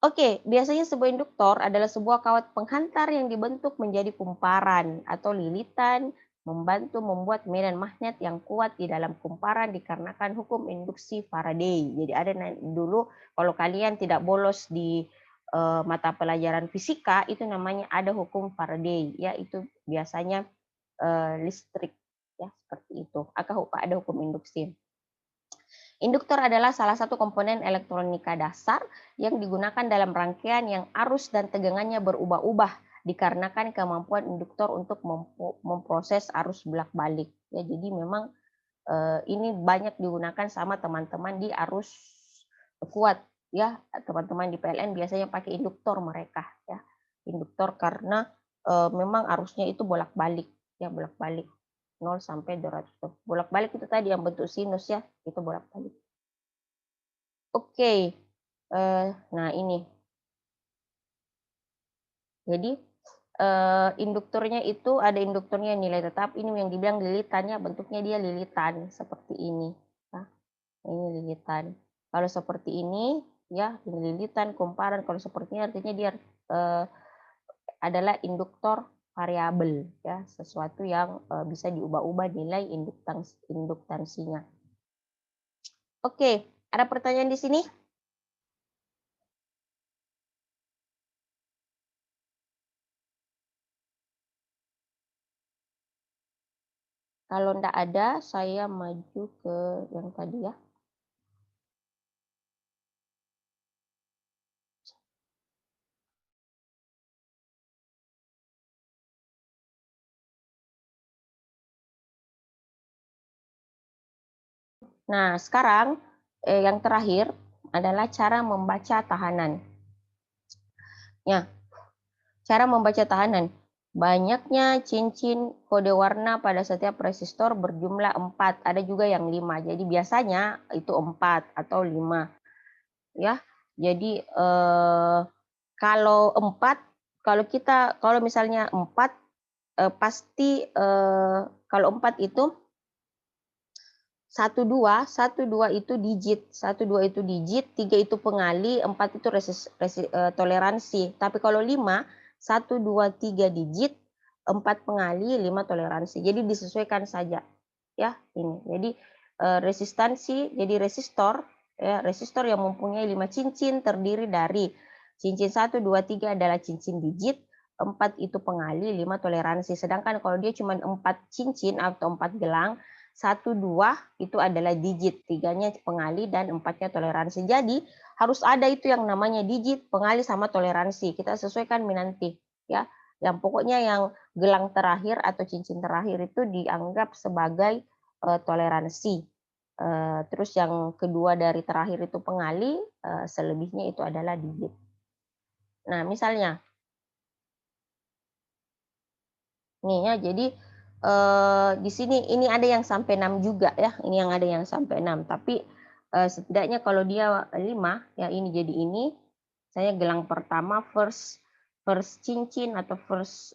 Oke, biasanya sebuah induktor adalah sebuah kawat penghantar yang dibentuk menjadi kumparan atau lilitan, membantu membuat medan magnet yang kuat di dalam kumparan dikarenakan hukum induksi Faraday. Jadi ada dulu kalau kalian tidak bolos di mata pelajaran fisika itu namanya ada hukum Faraday, ya itu biasanya listrik ya seperti itu. Ada hukum induksi. Induktor adalah salah satu komponen elektronika dasar yang digunakan dalam rangkaian yang arus dan tegangannya berubah-ubah dikarenakan kemampuan induktor untuk memproses arus bolak-balik. Ya, jadi memang ini banyak digunakan sama teman-teman di arus kuat ya. Teman-teman di PLN biasanya pakai induktor mereka ya. Induktor karena memang arusnya itu bolak-balik ya, bolak-balik. 0 sampai 200. Bolak-balik itu tadi yang bentuk sinus ya, itu bolak-balik. Oke, nah ini. Jadi induktornya itu ada induktornya nilai tetap. Ini yang dibilang lilitannya, bentuknya dia lilitan seperti ini. Nah, ini lilitan. Kalau seperti ini ya, ini lilitan kumparan. Kalau seperti ini artinya dia adalah induktor variabel ya, sesuatu yang bisa diubah-ubah nilai induktansinya. Oke, ada pertanyaan di sini? Kalau enggak ada, saya maju ke yang tadi ya. Nah, sekarang yang terakhir adalah cara membaca tahanan. Ya, cara membaca tahanan. Banyaknya cincin kode warna pada setiap resistor berjumlah 4. Ada juga yang 5. Jadi biasanya itu 4 atau 5. Ya, jadi kalau 4, kalau misalnya 4 pasti kalau 4 itu 1, 2 itu digit, 1, 2 itu digit, 3 itu pengali, 4 itu toleransi. Tapi kalau 5, 1, 2, 3 digit, 4 pengali, 5 toleransi. Jadi disesuaikan saja. Ya, ini. Jadi resistansi, jadi resistor, ya, resistor yang mempunyai 5 cincin terdiri dari cincin 1, 2, 3 adalah cincin digit, 4 itu pengali, 5 toleransi. Sedangkan kalau dia cuma 4 cincin atau 4 gelang, 1, 2 itu adalah digit, 3-nya pengali dan 4-nya toleransi. Jadi harus ada itu yang namanya digit, pengali sama toleransi. Kita sesuaikan nanti ya. Yang pokoknya yang gelang terakhir atau cincin terakhir itu dianggap sebagai toleransi. Terus yang kedua dari terakhir itu pengali, selebihnya itu adalah digit. Nah, misalnya nih ya, jadi di sini ini ada yang sampai 6 juga ya. Ini yang ada yang sampai 6. Tapi setidaknya kalau dia 5 ya, ini jadi ini. Saya gelang pertama first cincin atau first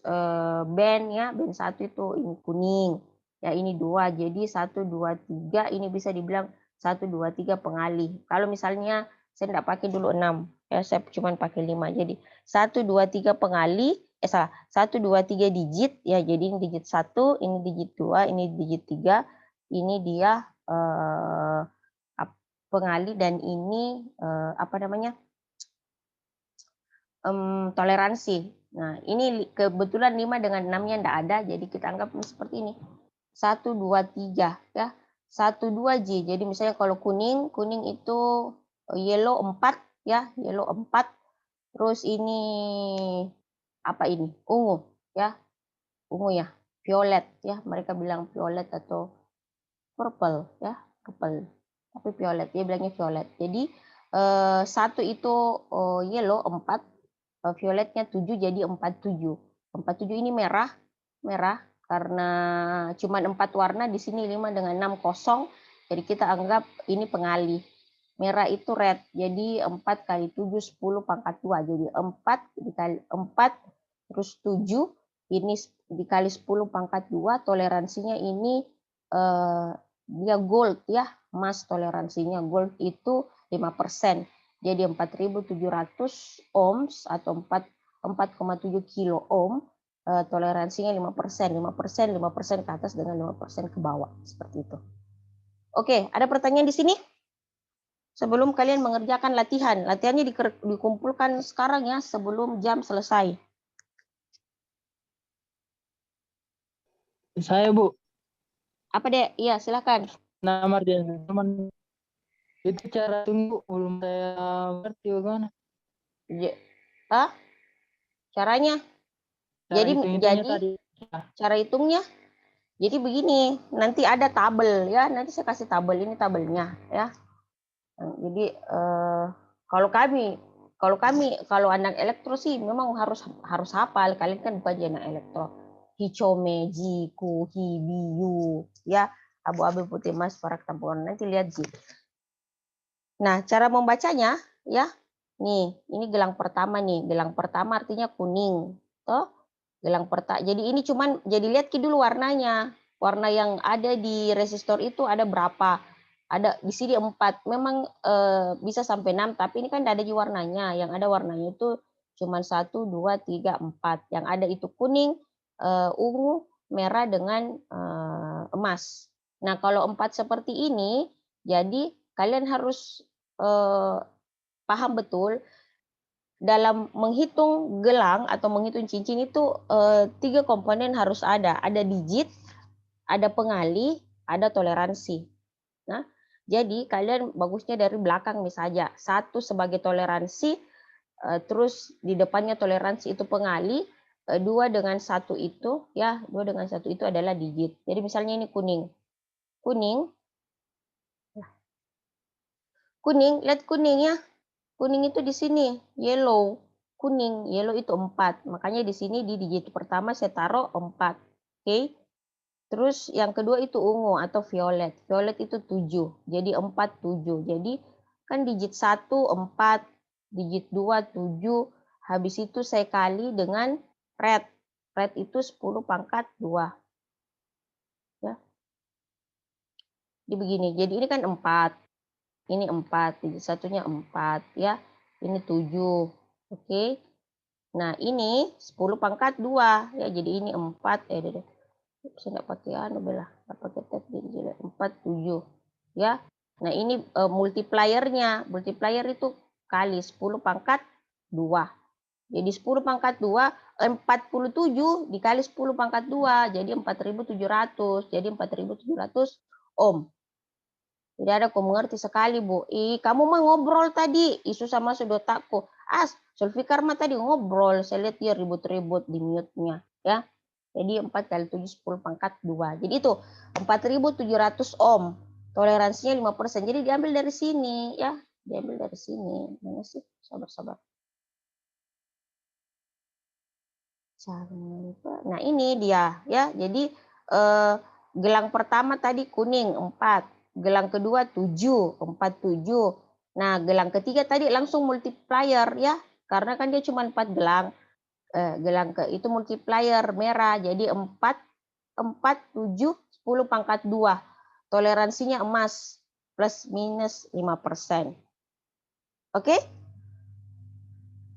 band ya. Band 1 itu ini kuning. Ya ini 2. Jadi 1, 2, 3 ini bisa dibilang 1, 2, 3 pengalih. Kalau misalnya saya tidak pakai dulu 6 ya, saya cuma pakai 5. Jadi 1, 2, 3 pengalih. 1, 2, 3 digit ya, jadi ini digit 1, ini digit 2, ini digit 3, ini dia pengali dan ini apa namanya toleransi. Nah, ini kebetulan 5 dengan 6-nya enggak ada, jadi kita anggap seperti ini. 1, 2, 3 ya. 1, 2 J. Jadi misalnya kalau kuning itu yellow 4 ya, yellow 4. Terus ini apa ini? Ungu ya. Ungu ya, violet ya. Mereka bilang violet atau purple ya, purple. Tapi violet, dia bilangnya violet. Jadi 1 itu yellow 4, violetnya 7 jadi 47. 47 ini merah karena cuma 4 warna di sini 5 dengan 6 kosong. Jadi kita anggap ini pengalih. Merah itu red. Jadi 4 kali 7 10 pangkat 2. Jadi 4 dikali 4 terus 7 ini dikali 10 pangkat 2, toleransinya ini dia gold ya, emas toleransinya. Gold itu 5%. Jadi 4.700 ohms atau 4,7 kilo ohm, toleransinya 5%, 5%, 5% ke atas dengan 5% ke bawah, seperti itu. Oke, ada pertanyaan di sini? Sebelum kalian mengerjakan latihan, latihannya dikumpulkan sekarang ya, sebelum jam selesai. Saya, Bu. Apa, Dek? Iya, silakan. Nah, Mardian, teman itu cara tunggu belum saya ngerti bagaimana. Caranya? Cara Jadi tadi. cara hitungnya. Jadi begini, nanti ada tabel ya, nanti saya kasih tabel, ini tabelnya ya. Jadi kalau anak elektro sih memang harus hafal, kalian kan bukan anak elektro. Hichome, jiku, hibiyu, ya, abu-abu putih emas parak tampuan, nanti lihat ji. Nah, cara membacanya ya, nih, ini gelang pertama nih, gelang pertama artinya kuning, toh. Gelang pertama. Jadi ini cuman jadi lihat dulu warnanya. Warna yang ada di resistor itu ada berapa? Ada di sini 4. Memang bisa sampai 6, tapi ini kan tidak ada di warnanya. Yang ada warnanya itu cuman 1, 2, 3, 4. Yang ada itu kuning, ungu, merah dengan emas. Nah, kalau 4 seperti ini, jadi kalian harus paham betul dalam menghitung gelang atau menghitung cincin itu 3 komponen harus ada. Ada digit, ada pengali, ada toleransi. Nah, jadi kalian bagusnya dari belakang misalnya. 1 sebagai toleransi, terus di depannya toleransi itu pengali, 2 dengan 1 itu ya, 2 dengan 1 itu adalah digit. Jadi misalnya ini kuning. Kuning, lihat kuning ya. Kuning itu di sini, yellow. Kuning, yellow itu 4. Makanya di sini di digit pertama saya taruh 4. Oke. Terus yang kedua itu ungu atau violet. Violet itu 7. Jadi 4, 7. Jadi kan digit 1, 4. Digit 2, 7. Habis itu saya kali dengan red. Red itu 10 pangkat 2. Ya. Jadi begini. Jadi ini kan 4. Ini 4, digit satunya 4 ya. Ini 7. Oke. Nah, ini 10 pangkat 2 ya. Jadi ini 4 saya enggak pakai belah. Enggak pakai tab jadi 4 7 ya. Nah, ini multipliernya. Multiplier itu kali 10 pangkat 2. Jadi 10 pangkat 2 47 dikali 10 pangkat 2 jadi 4.700. Jadi 4.700 ohm. Tidak ada aku mengerti sekali, Bu. Kamu mah ngobrol tadi. Isu sama otakku. Zulfikar mah tadi ngobrol. Saya lihat dia ribut-ribut di mute-nya. Ya. Jadi 4 kali 7, 10 pangkat 2. Jadi itu 4.700 ohm. Toleransinya 5%. Jadi diambil dari sini. Ya. Diambil dari sini. Mana sih? Sabar-sabar. Nah, ini dia. Ya. Jadi gelang pertama tadi kuning 4. Gelang kedua 7, 4, 7. Nah, gelang ketiga tadi langsung multiplier ya. Karena kan dia cuma 4 gelang. Gelang itu multiplier merah. Jadi 4, 7, 10 pangkat 2. Toleransinya emas plus minus 5%. Oke?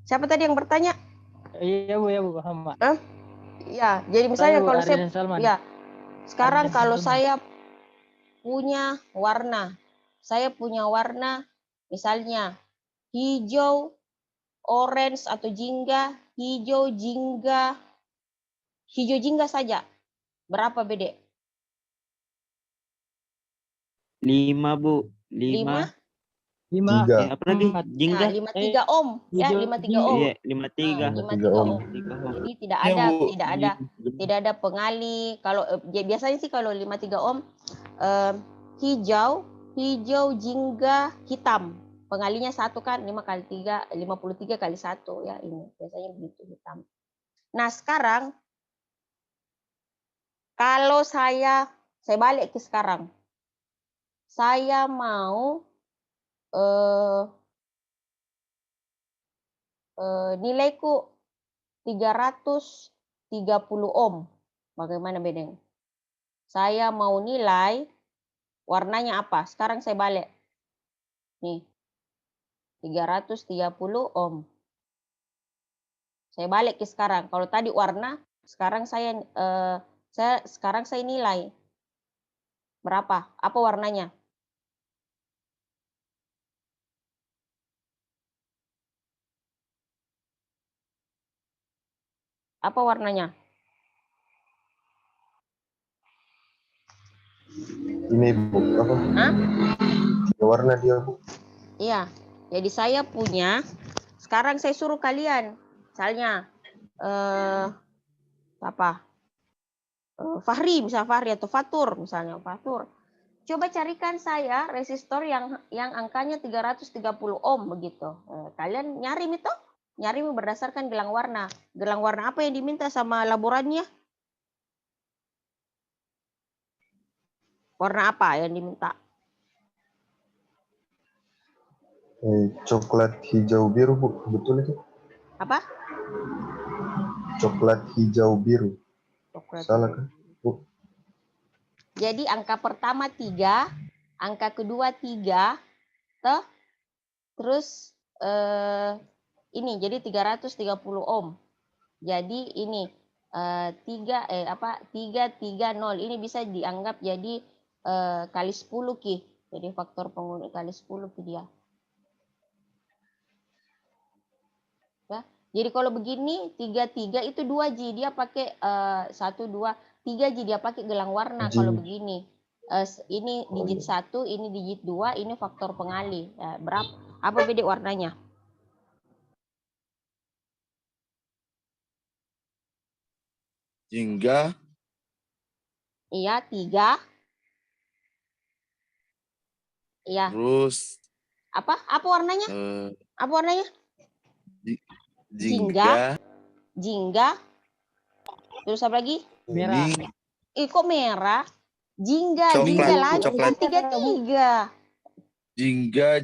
Siapa tadi yang bertanya? Iya, Bu, paham, Pak. Ya, jadi misalnya kalau saya ya. Sekarang kalau saya punya warna. Saya punya warna misalnya hijau, orange atau jingga, hijau jingga saja. Berapa Bede? 5, Bu. 5. 3. Apa lagi? Jingga. Nah, 53 ohm. Ya, 53 ohm. Iya, 53. 53 ohm. Jadi tidak ada pengali. Kalau biasanya sih kalau 53 ohm hijau jingga hitam. Pengalinya 1 kan 5 kali 3 53 kali 1 ya ini. Biasanya begitu hitam. Nah, sekarang kalau saya balik ke sekarang. Saya mau nilaiku 330 ohm. Bagaimana bedanya? Saya mau nilai warnanya apa? Sekarang saya balik. Nih. 330 ohm. Saya balik ke sekarang. Kalau tadi warna, sekarang saya nilai berapa? Apa warnanya? Apa warnanya? Ini Bu, apa? Hah? Warna dia Bu. Iya. Jadi saya punya. Sekarang saya suruh kalian, misalnya Fahri, misalnya Fahri atau Fatur, misalnya Fatur. Coba carikan saya resistor yang angkanya 330 ohm begitu. Kalian nyarim itu? Nyarim berdasarkan gelang warna. Gelang warna apa yang diminta sama laborannya? Warna apa yang diminta? Coklat hijau biru Bu, betul itu? Apa? Coklat hijau biru. Coklat. Salah kan Bu? Jadi angka pertama 3, angka kedua 3, terus ini jadi 330 ohm. Jadi ini 330 ini bisa dianggap jadi kali 10 Ki. Jadi faktor pengulik kali 10 Ki dia. Ya. Jadi kalau begini 33 itu 2G, dia pakai 1 2 3G, dia pakai gelang warna. Kalau begini ini digit 1, ini digit 2, ini faktor pengalih. Berapa? Apa beda warnanya? Jingga. Iya, 3. Iya. Terus Apa warnanya? Apa warnanya? Jingga. Terus apa lagi? Merah. Kok merah? Jingga lagi kan 33. Jingga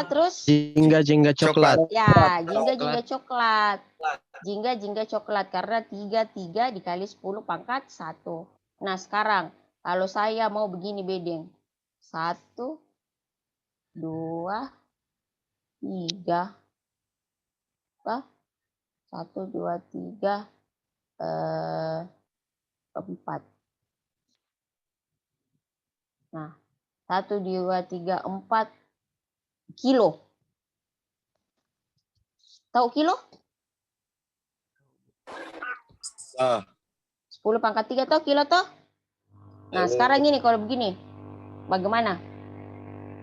Terus Jingga coklat. ya, jingga coklat. Jingga coklat karena 33 dikali 10 pangkat 1. Nah, sekarang kalau saya mau begini bedeng. 1 2 3. 1 2 3 4. Nah, 1 2 3 4 kilo. Tahu kilo? 10 pangkat 3 tahu kilo toh? Nah, sekarang ini kalau begini. Bagaimana?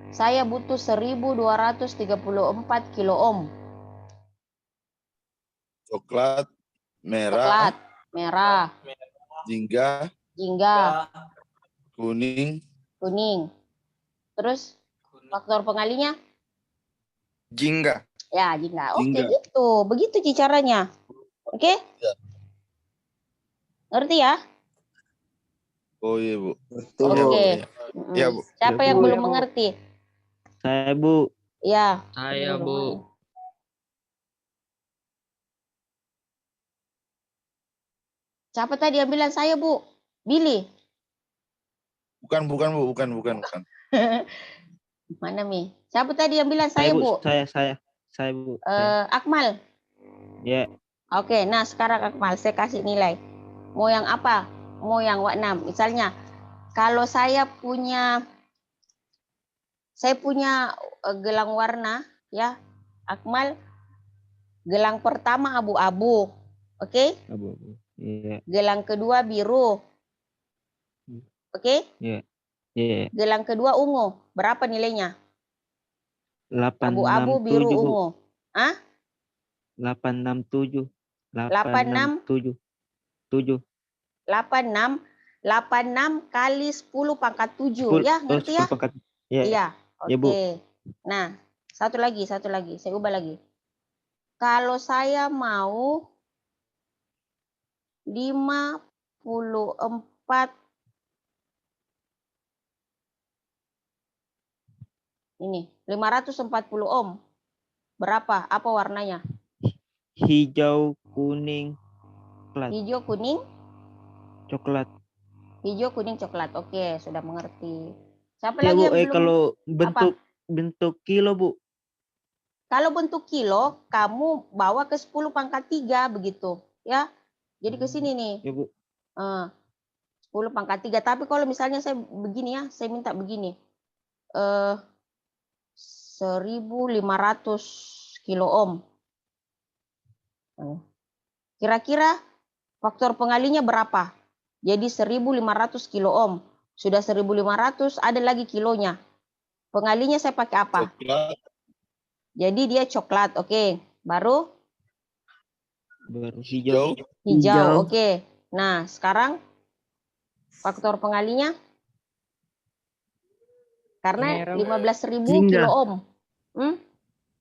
Saya butuh 1234 kilo ohm. Coklat merah. Jingga kuning. Terus faktor pengalihnya? Jingga. Ya, jingga. Oke, gitu. Begitu caranya. Oke? Ya. Ngerti ya? Oh iya Bu. Oke. Ya Bu. Siapa yang belum mengerti? Saya Bu. Ya. Saya Bu. Siapa tadi yang bilang saya Bu? Billy. Bukan Bu, bukan. Mana Mi? Siapa tadi yang bilang saya Bu? Saya Bu. Akmal. Ya. Oke, nah sekarang Akmal saya kasih nilai. Mau yang apa? Mau yang Wak 6. Misalnya kalau saya punya gelang warna ya, Akmal, gelang pertama abu-abu. Oke? Abu-abu. Iya. Gelang kedua biru. Oke? Iya. Iya. Gelang kedua ungu. Berapa nilainya? 867 Abu-abu, biru, Bu. ungu. Hah? 867. 86 kali 10 pangkat 7 ya, ngerti ya? Iya. Oke. Nah, satu lagi. Saya ubah lagi. Kalau saya mau 54 ini 540 ohm. Berapa? Apa warnanya? Hijau, kuning, coklat. Hijau, kuning, Coklat. hijau, kuning, coklat. Oke, sudah mengerti. Siapa Ya lagi Bu, yang belum? kalau bentuk bentuk kilo, Bu. Kalau bentuk kilo, kamu bawa ke 10 pangkat 3 begitu, ya. Jadi ke sini nih. Ya, Bu. 10 pangkat 3. Tapi kalau misalnya saya begini ya, saya minta begini. 1.500 kilo ohm. Kira-kira faktor pengalinya berapa? Jadi 1.500 kilo ohm. Sudah 1.500, ada lagi kilonya. Pengalinya saya pakai apa? Coklat. Jadi dia coklat, oke. Baru hijau. hijau, oke. Nah, sekarang faktor pengalinya karena Merah. 15.000 Jingga. kilo ohm.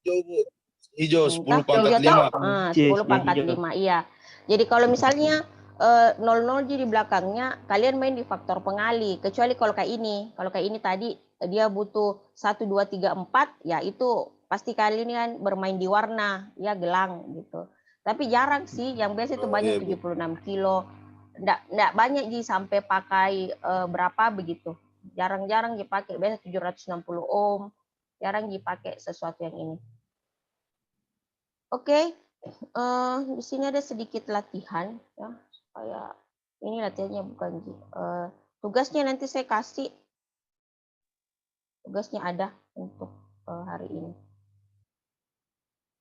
Hijau, Bu. Hijau 10 Entah, pangkat hijau toh? 5. 10 pangkat hijau. 5, iya. Jadi kalau misalnya 00 di belakangnya, kalian main di faktor pengali. Kecuali kalau kayak ini. Kalau kayak ini tadi, dia butuh 1, 2, 3, 4, ya itu pasti kalian kan bermain di warna, ya gelang gitu. Tapi jarang sih, yang biasa itu banyak 76 kilo. Nggak banyak sampai pakai berapa begitu. Jarang-jarang dipakai, biasa 760 ohm. Jarang dipakai sesuatu yang ini. Oke, di sini ada sedikit latihan ya, supaya ini latihannya bukan tugasnya nanti saya kasih. Tugasnya ada untuk hari ini.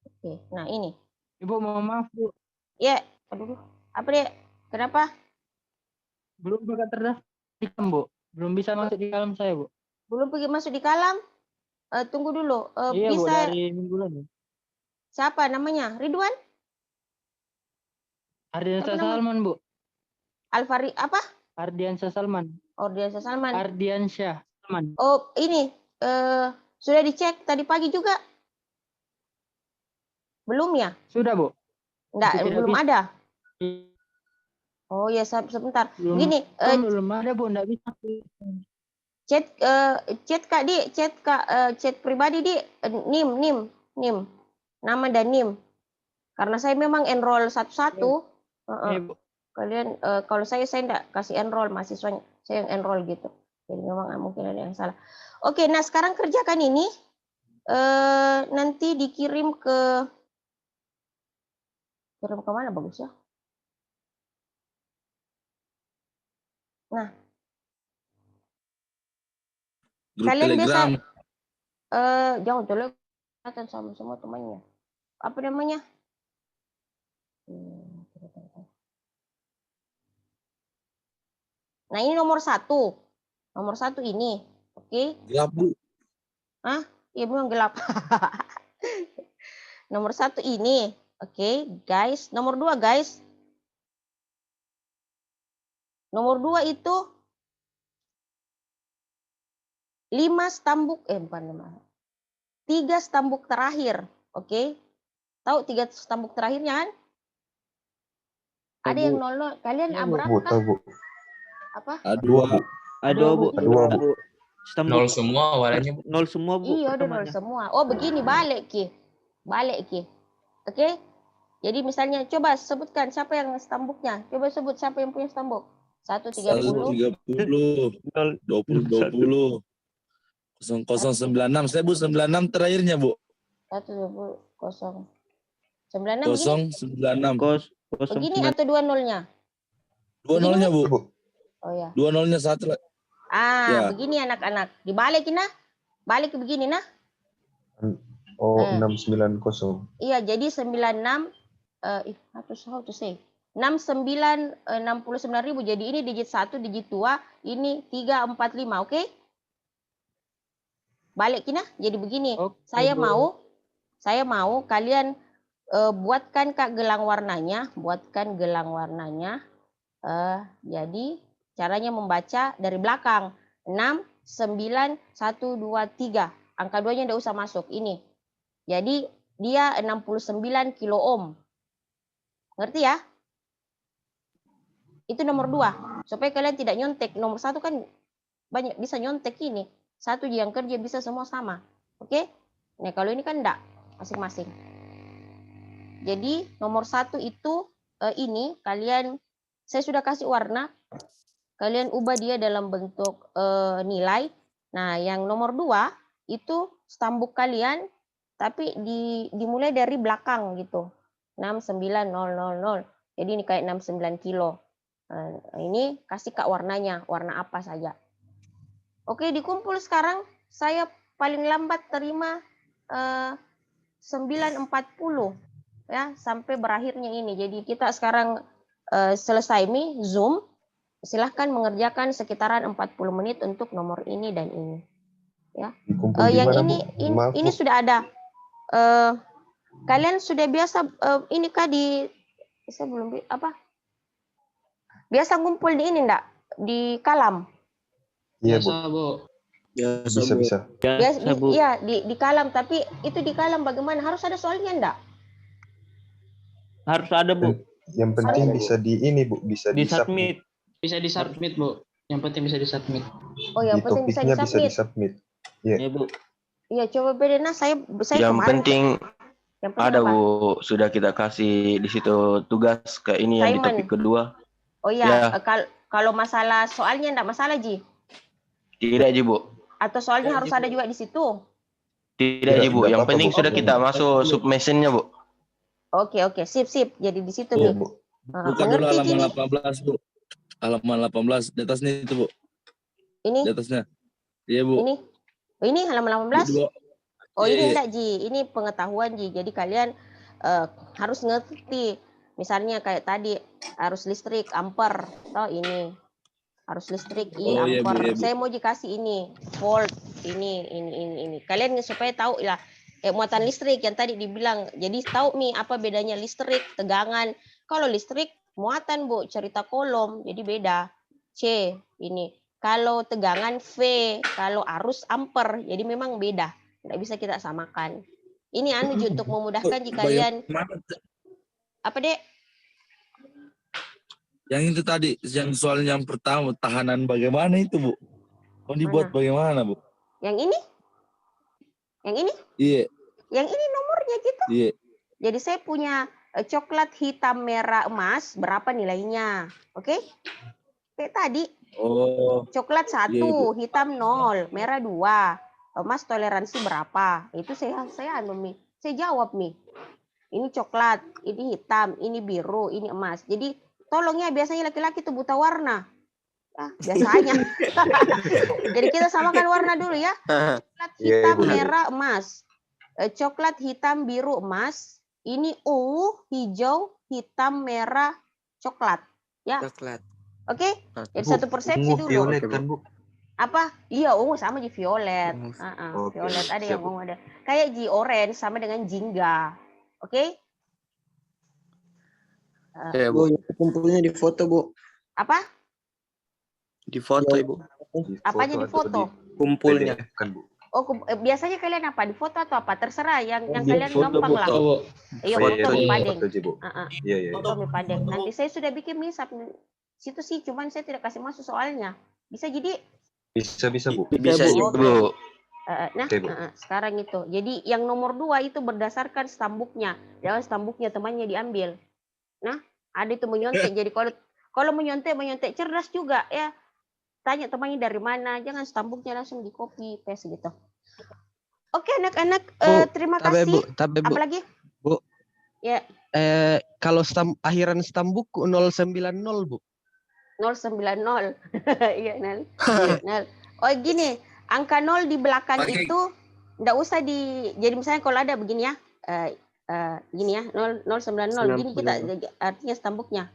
Oke, nah ini. Ibu mohon maaf, Bu. Ya, aduh, apa deh? Kenapa? Belum bakal terdaftar, Bu. Belum bisa masuk di dalam saya, Bu. Belum pergi masuk di kalam? Tunggu dulu. Iya, Bu, Bisa dari minggu lalu. siapa namanya? Ridwan? Ardiansyah Siapa nama? Salman, Bu. Alfari apa? Ardiansyah Salman. Ardiansyah Salman. Ardiansyah Salman. Oh, ini sudah dicek tadi pagi juga? Belum ya? Sudah, Bu. Enggak, Masih tidak belum bisa. ada. Oh ya, sebentar. Belum, Gini, belum ada, Bu, enggak bisa. chat Kak Di, chat pribadi Di, nim. Nama dan nim. Karena saya memang enroll satu-satu. Iya, Bu. Kalian kalau saya enggak kasih enroll mahasiswanya, saya yang enroll gitu. Jadi memang mungkin ada yang salah. Oke, nah sekarang kerjakan ini. Nanti dikirim ke mana bagus ya? Nah, Grup kalian Telegram. jangan kelihatan sama semua temannya. Apa namanya? Nah, ini nomor 1. Nomor 1 ini. Oke. Gelap, Bu. Iya, memang gelap. Nomor 1 ini. Oke, guys. Nomor 2, guys. Nomor 2 itu 5 stambuk, bukan 3 stambuk terakhir. Oke. Tahu 3 stambuk terakhirnya kan? Ada yang 00. Kalian Iya, Bu. berapa? Bu, tahu Bu. Apa? Dua Bu. Ada, Bu. Dua, Bu. Nol semua warnanya, Bu. Nol semua, Bu. Iya, ada 0 pertamanya. semua. Oh, begini balik Ki. Oke. Jadi misalnya coba sebutkan siapa yang stambuknya. Coba sebut siapa yang punya stambuk. 130. 130, 20, 0096. Saya Bu 96 terakhirnya, Bu. 120 96 begini. 096. Begini atau 2 nolnya? 2 nolnya, Bu. Oh ya. 2 nolnya 1. Ya. Begini anak-anak. Dibalikin nah. Balik ke begini nah. Oh, 690. Iya, jadi 96 how to say? 69.000. Jadi ini digit 1, digit 2, ini 345, oke? Balik nah. Jadi begini. Oke, Saya Bu. mau kalian buatkan Kak gelang warnanya, jadi caranya membaca dari belakang. 6, 9, 1, 2, 3. Angka 2-nya enggak usah masuk. Ini. Jadi dia 69 kilo ohm. Ngerti ya? Itu nomor 2. Supaya kalian tidak nyontek. Nomor 1 kan banyak bisa nyontek ini. 1 yang kerja bisa semua sama. Oke? Nah, kalau ini kan enggak. Masing-masing. Jadi nomor 1 itu ini kalian, saya sudah kasih warna. Kalian ubah dia dalam bentuk nilai. Nah, yang nomor 2 itu stambuk kalian, tapi dimulai dari belakang gitu. 69000. Jadi ini kayak 69 kilo. Nah, ini kasih Kak warnanya, warna apa saja. Oke, dikumpul sekarang. Saya paling lambat terima 9.40 ya sampai berakhirnya ini. Jadi kita sekarang selesai Zoom. Silahkan mengerjakan sekitaran 40 menit untuk nomor ini dan ini. Ya. Yang ini sudah ada. Kalian sudah biasa ini kah saya belum apa? Biasa ngumpul di ini enggak? Di Kalam? Iya, Biasa, Bu. Bu. Bisa. Iya, di Kalam, tapi itu di Kalam bagaimana? Harus ada soalnya enggak? Harus ada, Bu. Yang penting bisa di ini, Bu, bisa Di submit. Bisa di-submit, Bu. Yang penting bisa di-submit. Oh, yang penting bisa di-submit. Iya, Bu. Iya, coba Bedena saya Yang kemarin penting ada, apa? Bu, sudah kita kasih di situ tugas kayak ini yang di topik kedua. Oh iya, kalau masalah soalnya enggak masalah, Ji? Tidak, Ji, Bu. Atau soalnya harus ada juga di situ? Tidak, Ji, Bu. Yang penting sudah kita masuk submission-nya, Bu. Oke, sip. Jadi di situ Bu, nih. Buka dulu halaman 18, Bu. Halaman 18 di atasnya itu, Bu. Ini? Di atasnya. Iya, Bu. Ini halaman 18? Oh, Iya, ini iya. enggak, Ji. Ini pengetahuan, Ji. Jadi kalian harus ngerti. Misalnya kayak tadi arus listrik ampere. Oh, ini. Arus listrik Oh, iya, Bu, ampere. iya, Bu. Saya mau dikasih ini volt ini. Kalian supaya tahu lah muatan listrik yang tadi dibilang. Jadi tahu nih apa bedanya listrik, tegangan. Kalau listrik muatan, Bu, cerita kolom. Jadi beda. C ini. Kalau tegangan V, kalau arus ampere. Jadi memang beda. Tidak bisa kita samakan. Ini Ji, untuk memudahkan jika kalian apa, Dek? Yang itu tadi, yang soal yang pertama, tahanan bagaimana itu, Bu? Mau dibuat bagaimana, Bu? Yang ini? Yang ini? Iya. Yang ini nomornya gitu. Iya. Jadi saya punya coklat hitam merah emas, berapa nilainya? Oke? Kayak tadi. Oh. Coklat 1, hitam 0, merah 2. Emas toleransi berapa? Itu saya jawab nih. Ini coklat, ini hitam, ini biru, ini emas. Jadi tolong ya, biasanya laki-laki tuh buta warna. Biasanya. Jadi kita samakan warna dulu ya. Coklat hitam, merah, emas. Coklat hitam, biru, emas. Ini ungu, hijau, hitam, merah, coklat. Ya. Coklat. Oke? Jadi satu persepsi dulu. Violet kan, Bu? Apa? Iya, ungu sama di violet. Violet ada yang ungu ada. Kayak Ji orange sama dengan jingga. Oke? Bu, kumpulnya di foto, Bu. Apa? Di foto, Ibu. Apanya di foto? Kumpulnya. Kan, Bu. Oh, biasanya kalian apa? Di foto atau apa? Terserah yang kalian gampang lah. Iya, foto Padeng. Iya. Foto Padeng. Nanti saya sudah bikin misap situ sih, cuman saya tidak kasih masuk soalnya. Bisa jadi Bisa, Bu. Bisa, Bu. Sekarang itu. Jadi yang nomor 2 itu berdasarkan stambuknya. Jangan stambuknya temannya diambil. Nah, ada itu menyontek. Jadi kalau menyontek cerdas juga ya. Tanya temannya dari mana, jangan stambuknya langsung di copy paste gitu. Oke, anak-anak, terima kasih. Bu. Apalagi? Bu. Ya. Kalau akhiran stambuk 090, Bu. 090. Iya, Nal. Oh, gini, angka 0 di belakang itu enggak usah jadi misalnya kalau ada begini ya. Gini ya, 090. Gini kita artinya stambuknya.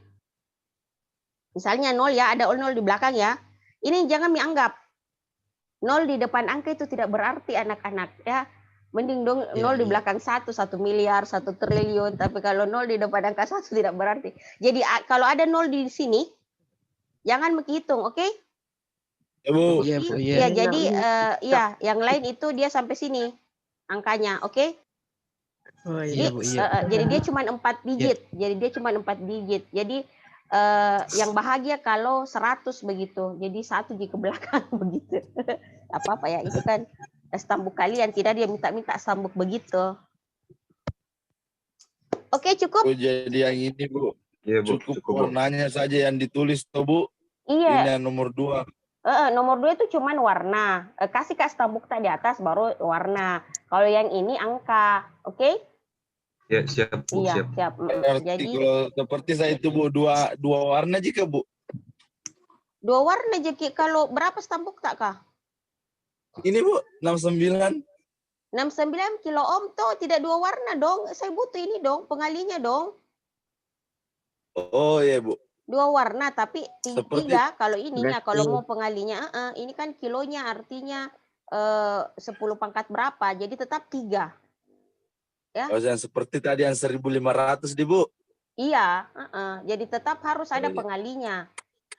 Misalnya 0 ya, ada 0 di belakang ya. Ini jangan dianggap 0 di depan angka itu tidak berarti anak-anak ya. Mending dong 0 di belakang 1 miliar, 1 triliun. Tapi kalau 0 di depan angka 1 tidak berarti. Jadi kalau ada 0 di sini, jangan menghitung, oke? Bu. Iya, jadi yang lain itu dia sampai sini angkanya, oke? Oh iya, Bu. Jadi dia cuma 4 digit. Jadi yang bahagia kalau 100 begitu. Jadi 1 di ke belakang begitu. Apa-apa ya, itu kan stambuk kalian, tidak dia minta stambuk begitu. Oke, cukup? Oh, jadi yang ini, Bu. Iya, Bu. Cukup warnanya saja yang ditulis tuh, Bu. Iya. Ini yang nomor 2. Nomor 2 itu cuman warna. Kasih Kak stambukta di atas baru warna. Kalau yang ini angka, oke? Ya, siap, Bu, Iya, siap. siap. Berarti Jadi kalau seperti saya itu Bu, dua warna jika Bu. 2 warna Jeki. Kalau berapa stambukta Kak? Ini Bu, 69. 69 kilo ohm tuh tidak 2 warna dong. Saya butuh ini dong, pengalinya dong. Oh iya Bu. 2 warna tapi Seperti- 3 kalau ininya. Berarti- Kalau mau pengalinya, ini kan kilonya artinya 10 pangkat berapa. Jadi tetap 3. Oh, yang seperti tadi yang 1.500 di Bu. Iya, jadi tetap harus ada Iya. pengalinya.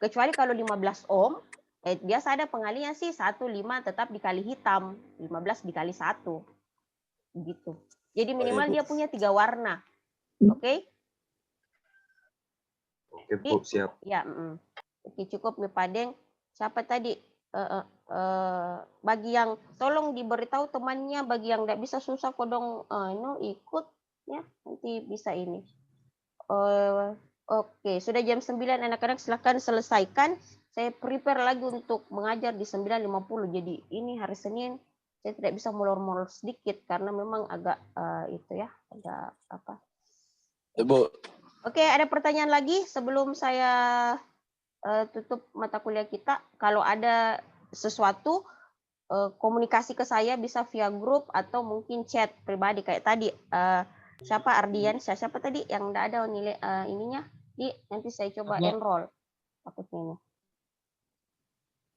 Kecuali kalau 15 ohm, biasa ada pengalinya sih 1,5 tetap dikali hitam, 15 dikali 1. Gitu. Jadi minimal Bu. dia punya 3 warna. Oke? Oke, Bu, siap. Ya, oke, cukup nih Padeng. Siapa tadi? Bagi yang tolong diberitahu temannya, bagi yang tidak bisa susah kodong ikut ya, nanti bisa ini. Oke, sudah jam 9 anak-anak silakan selesaikan. Saya prepare lagi untuk mengajar di 9.50. Jadi ini hari Senin saya tidak bisa molor-molor sedikit karena memang agak itu ya, agak apa. Bu. Oke, ada pertanyaan lagi sebelum saya tutup mata kuliah kita. Kalau ada sesuatu komunikasi ke saya bisa via grup atau mungkin chat pribadi kayak tadi. Siapa Ardian? Siapa tadi yang enggak ada nilai ininya? Nanti saya coba enroll. Takutnya ini.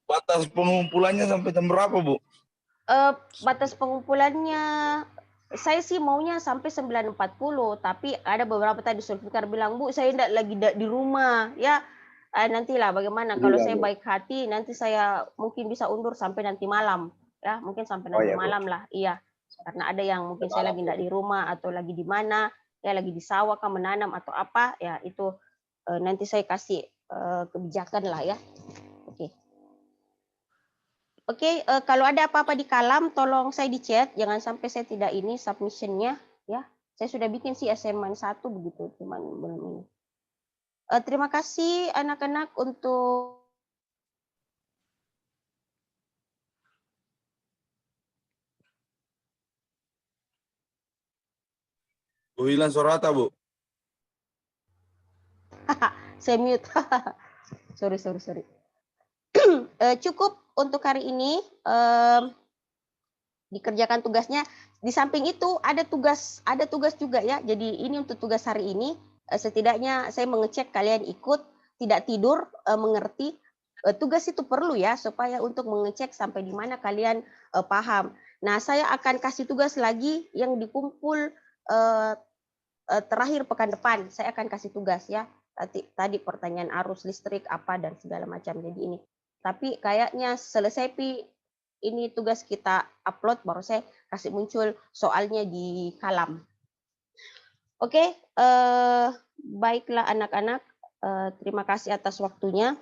Batas pengumpulannya sampai jam berapa Bu? Batas pengumpulannya saya sih maunya sampai 9.40, tapi ada beberapa tadi Sulfikar bilang, Bu, saya lagi di rumah, ya nantilah bagaimana. Kalau saya baik hati, nanti saya mungkin bisa undur sampai nanti malam, ya mungkin sampai nanti malam lah, iya. Karena ada yang mungkin saya lagi tidak di rumah atau lagi di mana, ya lagi di sawah kan menanam atau apa, ya itu nanti saya kasih kebijakan lah ya. Oke, kalau ada apa-apa di kalam, tolong saya di chat. Jangan sampai saya tidak ini submissionnya, ya. Saya sudah bikin sih assignment 1 begitu, cuman belum ini. Terima kasih anak-anak untuk Bu hilang suara Bu. saya mute. sorry. Cukup untuk hari ini. Dikerjakan tugasnya. Di samping itu ada tugas juga ya. Jadi ini untuk tugas hari ini setidaknya saya mengecek kalian ikut, tidak tidur, mengerti. Tugas itu perlu ya supaya untuk mengecek sampai di mana kalian paham. Nah, saya akan kasih tugas lagi yang dikumpul terakhir pekan depan. Saya akan kasih tugas ya. Tadi pertanyaan arus listrik apa dan segala macam. Jadi ini. Tapi kayaknya selesai ini tugas kita upload baru saya kasih muncul soalnya di kalam. Oke, baiklah anak-anak, terima kasih atas waktunya.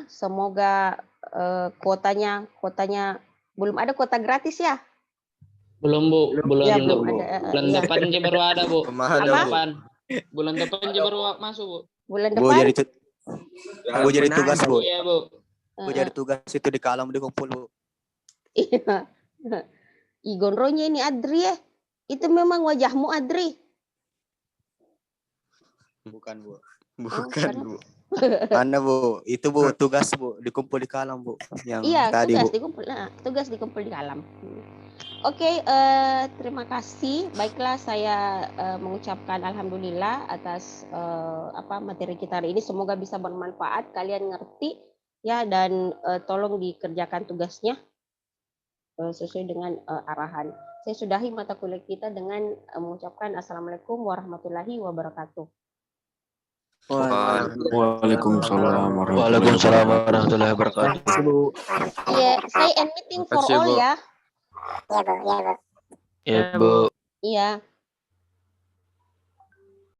Semoga kuotanya belum ada kuota gratis ya? Belum Bu, bulan Ya, belum ada. bulan depan aja baru ada Bu. Bulan depan aja baru masuk Bu. Bulan Bu depan? jadi tugas Bu. Iya Bu. Bu jadi tugas itu di kalam dikumpul Bu. Iya. Igonronya ini Adri ya. Itu memang wajahmu Adri. Bukan Bu. Bukan. Bu. Mana Bu? Itu Bu tugas Bu dikumpul di kalam Bu. Yang Iya, tadi tugas Bu. dikumpul. Nah, tugas dikumpul di kalam. Oke, terima kasih. Baiklah, saya mengucapkan alhamdulillah atas materi kita hari ini. Semoga bisa bermanfaat, kalian ngerti ya, dan tolong dikerjakan tugasnya sesuai dengan arahan. Saya sudahi mata kuliah kita dengan mengucapkan assalamualaikum warahmatullahi wabarakatuh. Waalaikumsalam warahmatullahi wabarakatuh. Iya, saya end meeting for all ya. Ya Bu. Iya.